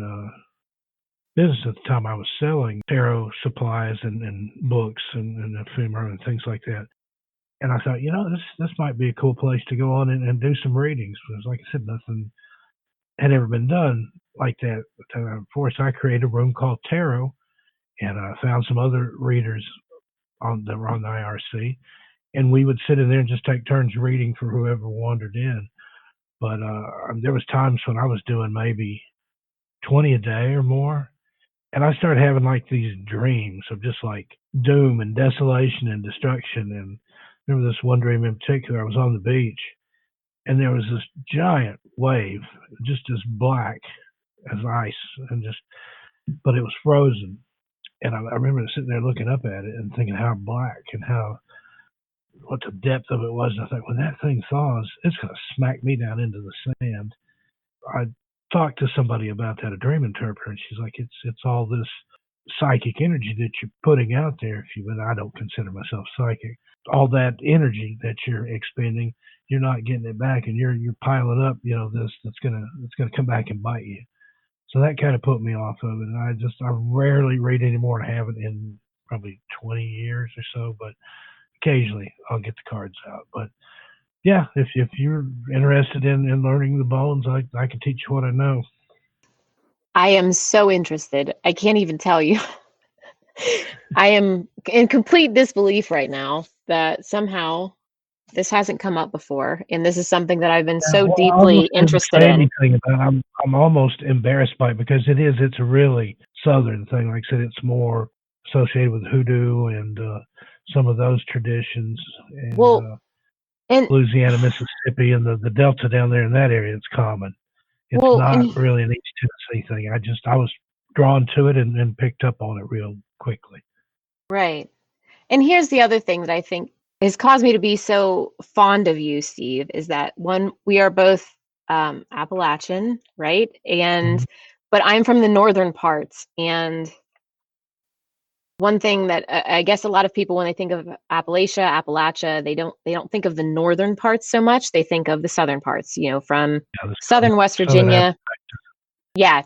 business at the time. I was selling tarot supplies and books and ephemera and things like that. And I thought, this might be a cool place to go on and do some readings. Because, like I said, nothing had ever been done like that before. So I created a room called Tarot, and I found some other readers that were on the IRC, and we would sit in there and just take turns reading for whoever wandered in. But there was times when I was doing maybe 20 a day or more, and I started having like these dreams of just like doom and desolation and destruction. And I remember this one dream in particular. I was on the beach, and there was this giant wave, just as black as ice, but it was frozen. And I remember sitting there looking up at it and thinking how black and what the depth of it was. And I thought, when that thing thaws, it's going to smack me down into the sand. I talked to somebody about that, a dream interpreter, and she's like, it's all this psychic energy that you're putting out there. But I don't consider myself psychic. All that energy that you're expending, you're not getting it back, and you're piling up, this that's gonna come back and bite you. So that kind of put me off of it, and I rarely read anymore, and I haven't in probably 20 years or so. But occasionally I'll get the cards out. But yeah, if you're interested in learning the bones, I can teach you what I know. I am so interested. I can't even tell you. I am in complete disbelief right now that somehow this hasn't come up before, and this is something that I've been so deeply interested in. I'm almost embarrassed by it, because it's a really southern thing. Like I said, it's more associated with hoodoo and some of those traditions. And Louisiana, Mississippi, and the Delta down there in that area, it's common. It's not really an East Tennessee thing. I was drawn to it and picked up on it real quickly. Right. And here's the other thing that I think has caused me to be so fond of you, Steve, is that one, we are both Appalachian, right? And but I'm from the northern parts, and one thing that I guess a lot of people, when they think of Appalachia, they don't think of the northern parts so much. They think of the southern parts, from southern West Virginia,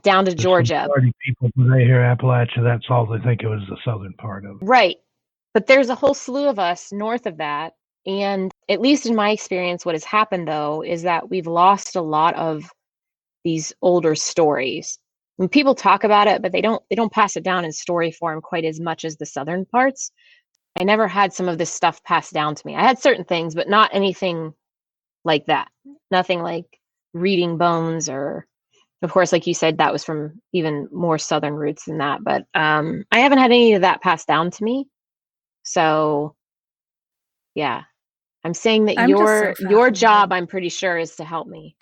down to Georgia. People, when they hear Appalachia, that's all they think of is the southern part of it. Right. But there's a whole slew of us north of that. And at least in my experience, what has happened, though, is that we've lost a lot of these older stories. When people talk about it, but they don't pass it down in story form quite as much as the southern parts. I never had some of this stuff passed down to me. I had certain things, but not anything like that. Nothing like reading bones, or, of course, like you said, that was from even more southern roots than that. But I haven't had any of that passed down to me. So, yeah, I'm saying that your job, I'm pretty sure, is to help me.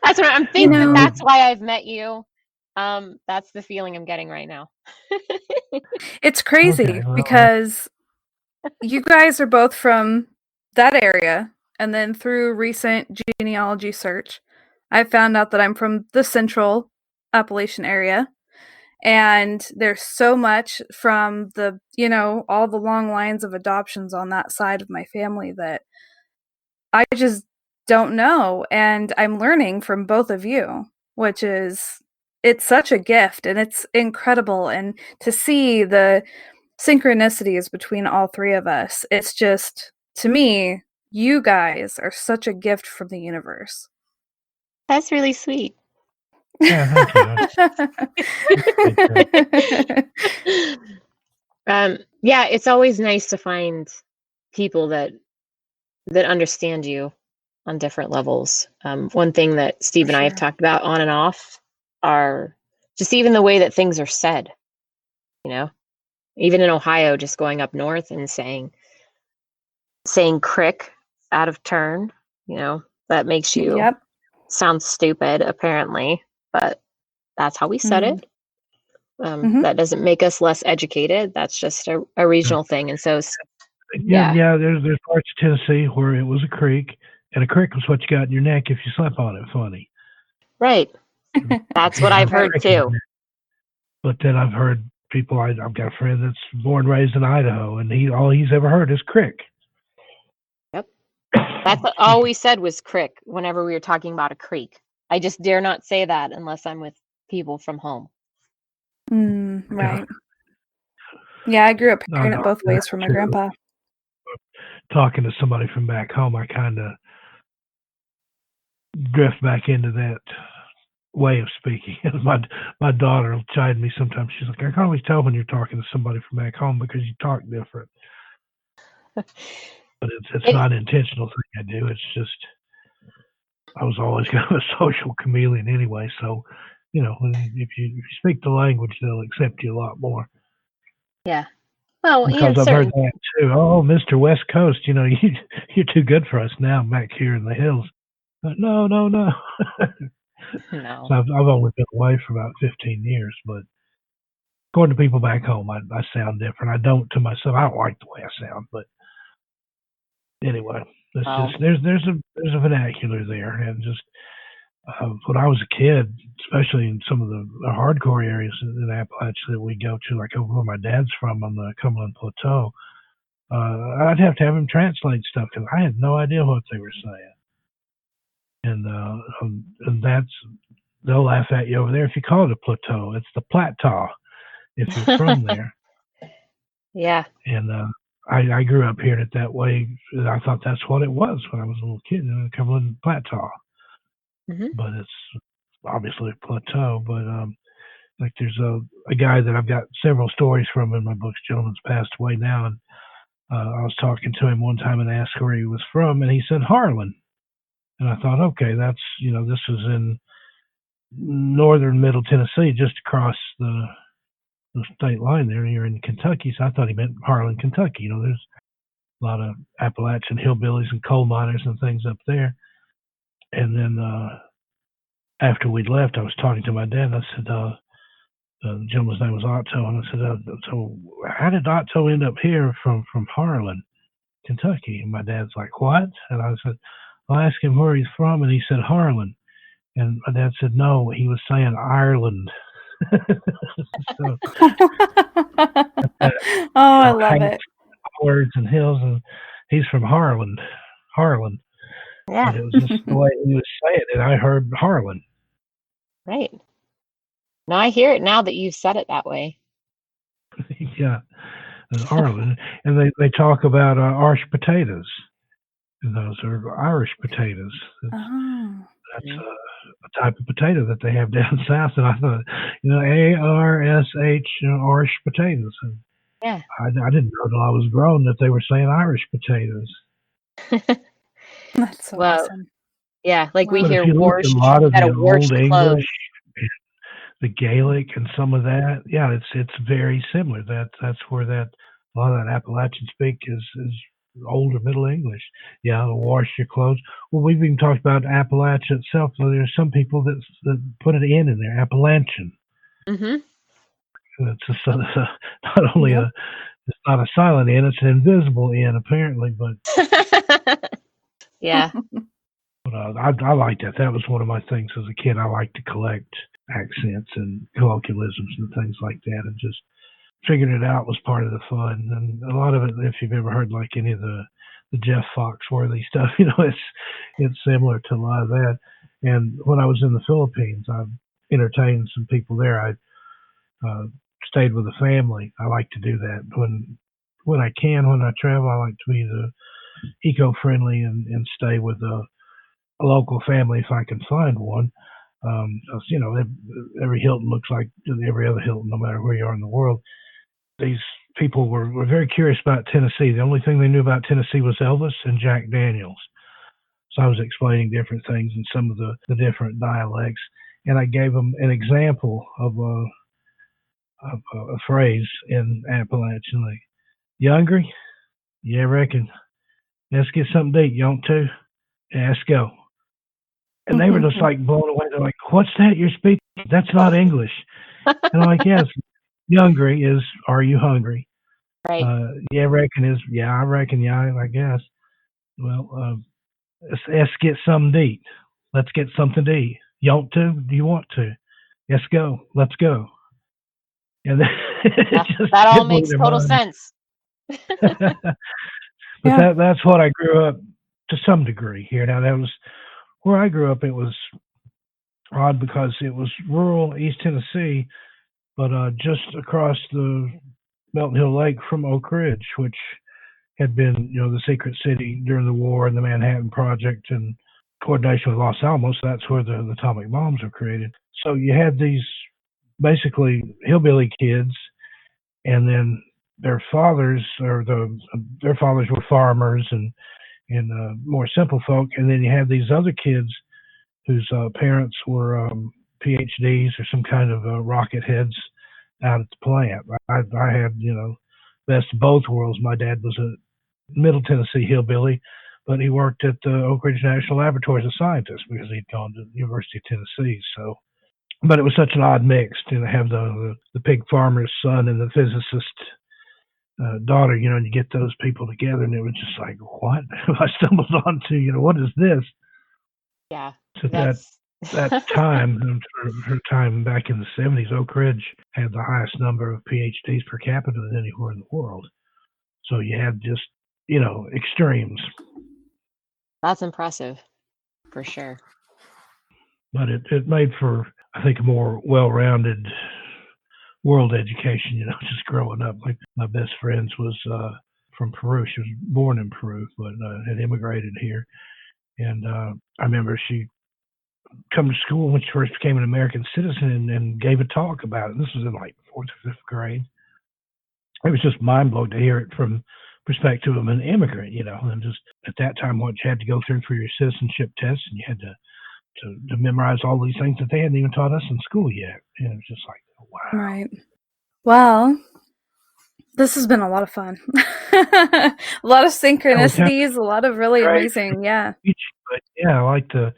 That's what I'm thinking. That's why I've met you. That's the feeling I'm getting right now. It's crazy because you guys are both from that area, and then through recent genealogy search, I found out that I'm from the central Appalachian area. And there's so much from the, all the long lines of adoptions on that side of my family that I just don't know. And I'm learning from both of you, which it's such a gift, and it's incredible. And to see the synchronicities between all three of us, it's just, to me, you guys are such a gift from the universe. That's really sweet. Yeah, thank you. Yeah, it's always nice to find people that understand you on different levels. One thing that Steve and I have talked about on and off are just even the way that things are said. Even in Ohio, just going up north and saying crick out of turn, that makes you sound stupid, apparently, but that's how we said it. That doesn't make us less educated. That's just a regional thing. And so, yeah, there's parts of Tennessee where it was a creek, and a creek was what you got in your neck if you slept on it. Funny. Right. That's what I've heard too. But then I've heard people. I've got a friend that's born and raised in Idaho, and all he's ever heard is crick. Yep. That's all we said was crick whenever we were talking about a creek. I just dare not say that unless I'm with people from home. Right. Yeah, I grew up hearing it both ways from my grandpa. Talking to somebody from back home, I kind of drift back into that way of speaking. My daughter will chide me sometimes. She's like, I can always tell when you're talking to somebody from back home because you talk different. But it's not an intentional thing I do. It's just I was always kind of a social chameleon anyway. So, if you speak the language, they'll accept you a lot more. Yeah. Well, because I've heard that too. Oh, Mr. West Coast, you're too good for us now back here in the hills. But no. No. So I've only been away for about 15 years, but according to people back home, I sound different. I don't to myself. I don't like the way I sound, but anyway, it's just there's a vernacular there, and just when I was a kid, especially in some of the hardcore areas in Appalachia that we go to, like over where my dad's from on the Cumberland Plateau, I'd have to have him translate stuff because I had no idea what they were saying. And they'll laugh at you over there if you call it a plateau. It's the plateau if you're from there. Yeah. And I grew up hearing it that way. I thought that's what it was when I was a little kid, in the Cumberland Plateau. Mm-hmm. But it's obviously a plateau. But like there's a guy that I've got several stories from in my books. Gentleman's passed away now, and I was talking to him one time and asked where he was from, and he said Harlan. And I thought, okay, that's this was in northern Middle Tennessee, just across the state line there. You're in Kentucky, so I thought he meant Harlan, Kentucky. There's a lot of Appalachian hillbillies and coal miners and things up there. And then after we'd left, I was talking to my dad. I said, the gentleman's name was Otto, and I said, so how did Otto end up here from Harlan, Kentucky? And my dad's like, what? And I said, I asked him where he's from, and he said Harlan. And my dad said, no, he was saying Ireland. So, I love it. Words and hills, and he's from Harlan. Yeah. But it was just the way he was saying it. I heard Harlan. Right. No, I hear it now that you've said it that way. Yeah, Harlan. And they talk about Irish potatoes. And those are Irish potatoes. That's a type of potato that they have down south. And I thought, ARSH, Irish potatoes. And yeah. I didn't know till I was grown that they were saying Irish potatoes. That's so awesome. Yeah, like we but hear Warshed, a lot of the old English, the Gaelic, and some of that. Yeah, it's very similar. That's where a lot of that Appalachian speak is older Middle English. Yeah, wash your clothes. Well, we've even talked about Appalachia itself. So there's some people that put an N in there, Appalachian. Mm-hmm. It's not only it's not a silent N, it's an invisible N apparently. But yeah. But I liked that. That was one of my things as a kid. I liked to collect accents and colloquialisms and things like that, and just figuring it out was part of the fun. And a lot of it, if you've ever heard like any of the Jeff Foxworthy stuff, it's similar to a lot of that. And when I was in the Philippines, I entertained some people there. I stayed with a family. I like to do that when I can. When I travel, I like to be eco-friendly and stay with a local family if I can find one. Every Hilton looks like every other Hilton, no matter where you are in the world. These people were very curious about Tennessee. The only thing they knew about Tennessee was Elvis and Jack Daniels. So I was explaining different things in some of the different dialects, and I gave them an example of a phrase in Appalachian, like, "You hungry? Yeah, I reckon. Let's get something to eat. You want to? Yeah, let's go." And they were just like blown away. They're like, "What's that you're speaking? That's not English." And I'm like, yes, hungry is, are you hungry? Right. Yeah, reckon is, yeah, I reckon, yeah, I guess. Well, let's get something to eat. Let's get something to eat. You want to? Do you want to? Let's go. Let's go. And then it just That all it blew makes their total mind. sense. But Yeah. that's what I grew up to some degree here. Now that was where I grew up. It was odd because it was rural East Tennessee, but just across the Melton Hill Lake from Oak Ridge, which had been, the secret city during the war and the Manhattan Project and coordination with Los Alamos. That's where the atomic bombs were created. So you had these basically hillbilly kids, and then their fathers their fathers were farmers and more simple folk, and then you had these other kids whose parents were PhDs or some kind of rocket heads out at the plant. I had, best of both worlds. My dad was a Middle Tennessee hillbilly, but he worked at the Oak Ridge National Laboratory as a scientist because he'd gone to the University of Tennessee. So, but it was such an odd mix to have the pig farmer's son and the physicist daughter, and you get those people together, and it was just like, what? I stumbled onto, what is this? Yeah. So that time, her time back in the 70s, Oak Ridge had the highest number of PhDs per capita than anywhere in the world. So you had just, extremes. That's impressive, for sure. But it made for, I think, a more well-rounded world education, just growing up. Like my best friends was from Peru. She was born in Peru, but had immigrated here. And I remember she come to school when she first became an American citizen and gave a talk about it. This was in like 4th or 5th grade. It was just mind blowing to hear it from perspective of an immigrant, and just at that time what you had to go through for your citizenship test, and you had to memorize all these things that they hadn't even taught us in school yet. And it was just like, wow. Right. Well, this has been a lot of fun. A lot of synchronicities, a lot of really Great. amazing, yeah. But yeah, I like the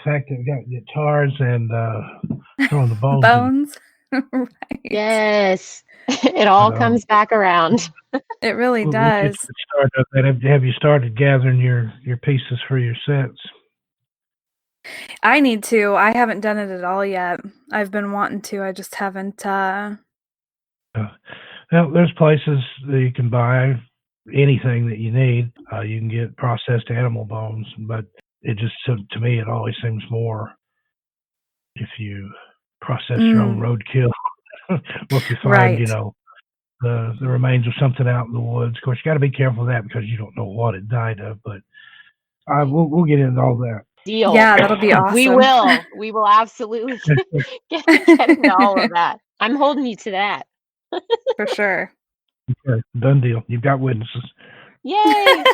fact that we got guitars and throwing the bones. Bones. Right. Yes. It all comes back around. It really We'll does. get started on that. Have you started gathering your pieces for your sets? I need to. I haven't done it at all yet. I've been wanting to. I just haven't. Well, there's places that you can buy anything that you need. You can get processed animal bones, but it just, to me, it always seems more if you process your own roadkill. Or if you find, Right. the remains of something out in the woods. Of course, you got to be careful of that because you don't know what it died of. But we'll get into all that. Deal. Yeah, that'll be awesome. We will absolutely get into all of that. I'm holding you to that. For sure. Okay, done deal. You've got witnesses. Yay!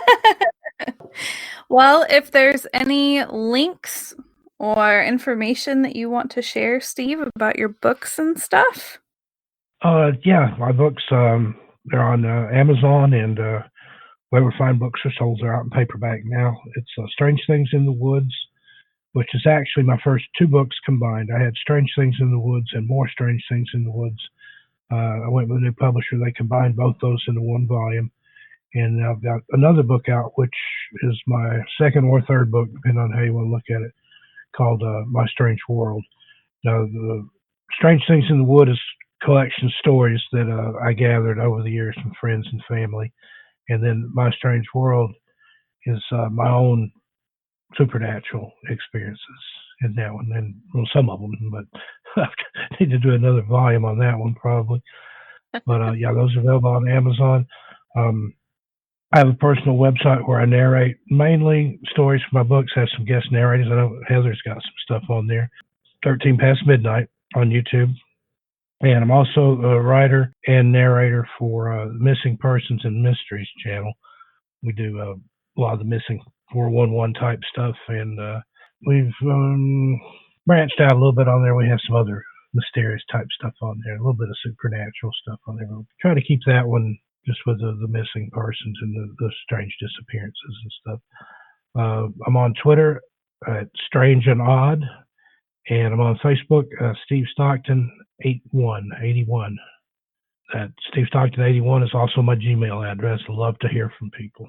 Well, if there's any links or information that you want to share, Steve, about your books and stuff. Yeah, my books, they're on Amazon and wherever fine books are sold. They're out in paperback now. It's Strange Things in the Woods, which is actually my first 2 books combined. I had Strange Things in the Woods and More Strange Things in the Woods. I went with a new publisher. They combined both those into one volume. And I've got another book out, which is my second or third book, depending on how you want to look at it, called My Strange World. Now, the Strange Things in the Wood is a collection of stories that I gathered over the years from friends and family. And then My Strange World is my own supernatural experiences in that one. And well, some of them, but I need to do another volume on that one probably. But yeah, those are available on Amazon. I have a personal website where I narrate mainly stories from my books, have some guest narrators. I know Heather's got some stuff on there. 13 Past Midnight on YouTube. And I'm also a writer and narrator for Missing Persons and Mysteries channel. We do a lot of the missing 411 type stuff, and we've branched out a little bit on there. We have some other mysterious type stuff on there, a little bit of supernatural stuff on there. We'll try to keep that one just with the missing persons and the strange disappearances and stuff. I'm on Twitter at Strange and Odd, and I'm on Facebook, Steve Stockton, 81. That Steve Stockton 81 is also my Gmail address. I love to hear from people.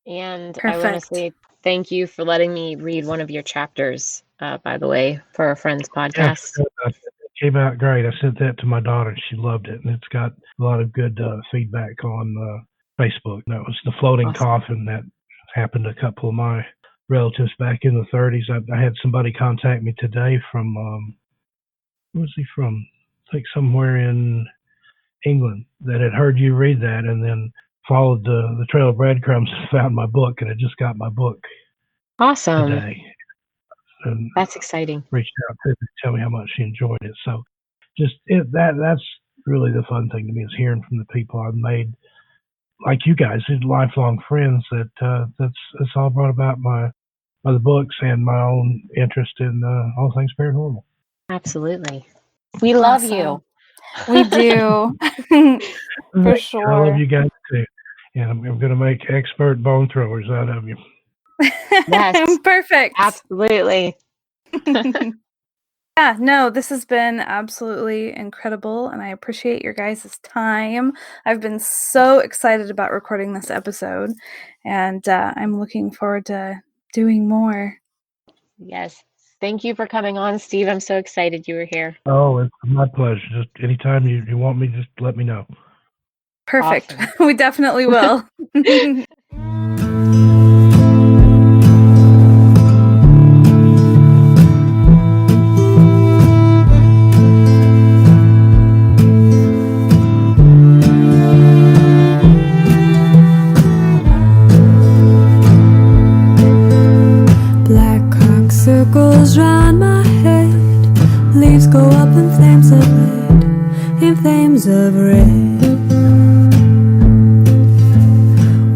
And I want to Perfect. say thank you for letting me read one of your chapters, by the way, for our friend's Yeah, podcast. it came out great. I sent that to my daughter, and she loved it. And it's got a lot of good feedback on Facebook. That was the floating Awesome. coffin that happened to a couple of my relatives back in the 30s. I had somebody contact me today from, where was he from? I think somewhere in England, that had heard you read that and then followed the trail of breadcrumbs and found my book, and had just got my book Awesome. today. And That's exciting. reached out to me to tell me how much she enjoyed it. So just that's really the fun thing to me, is hearing from the people I've made, like you guys, who's lifelong friends. That's all brought about by the books and my own interest in all things paranormal. Absolutely. We love Awesome. you. We do. For sure. I love you guys too. And I'm going to make expert bone throwers out of you. Yes. Perfect. Absolutely. Yeah, no, this has been absolutely incredible, and I appreciate your guys' time. I've been so excited about recording this episode, and I'm looking forward to doing more. Yes. Thank you for coming on, Steve. I'm so excited you were here. Oh, it's my pleasure. Just anytime you want me, just let me know. Perfect. Awesome. We definitely will. Circles round my head, leaves go up in flames of red, in flames of red.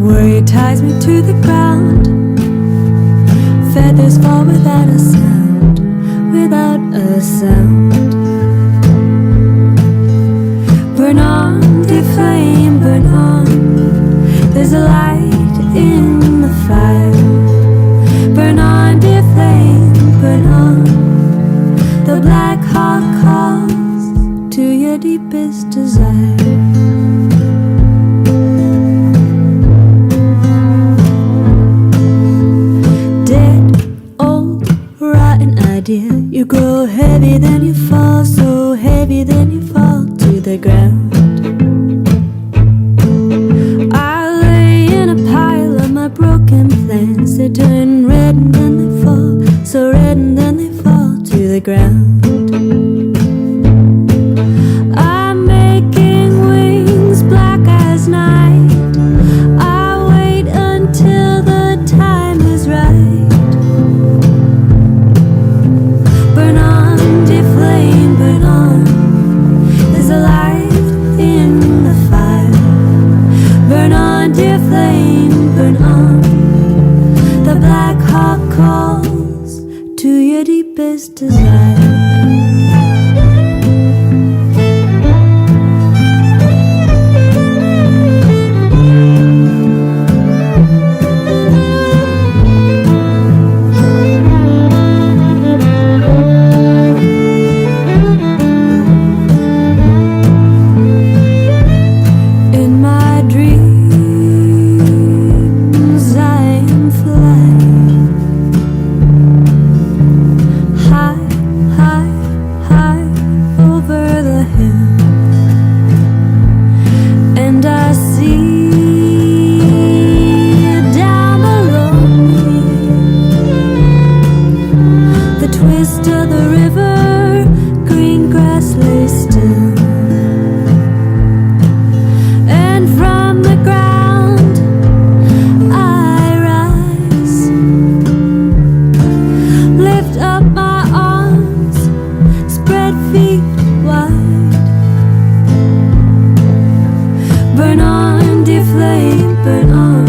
Worry ties me to the ground, feathers fall without a sound, without a sound. Burn on, dear flame, burn on, there's a light in the fire. Burn on, dear flame, burn on. The black heart calls to your deepest desire. Dead, old, rotten idea. You grow heavy, then you fall, so heavy, then you fall to the ground. I lay in a pile of my broken plans. They turn red and then they fall, so red and then they fall to the ground. I'm making wings black as night. I wait until the time is right. Burn on, dear flame, burn on. There's a light in the fire. Burn on, dear flame, burn on. The black heart calls to your deepest desire. In my dreams I am flying high, high, high over the hill, and I see down below me the twist of the river, green grass lay still. And from the ground I rise, lift up my arms, spread feet wide. Burn on, dear flame, burn on.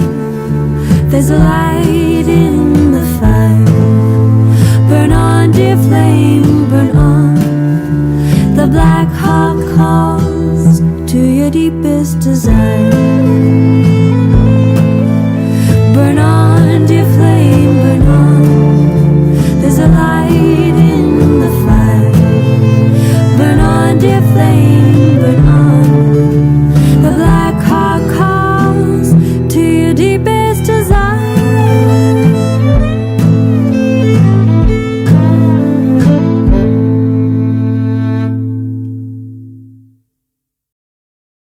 There's a light in the fire. Burn on, dear flame, burn on. The black heart calls to your deepest desire.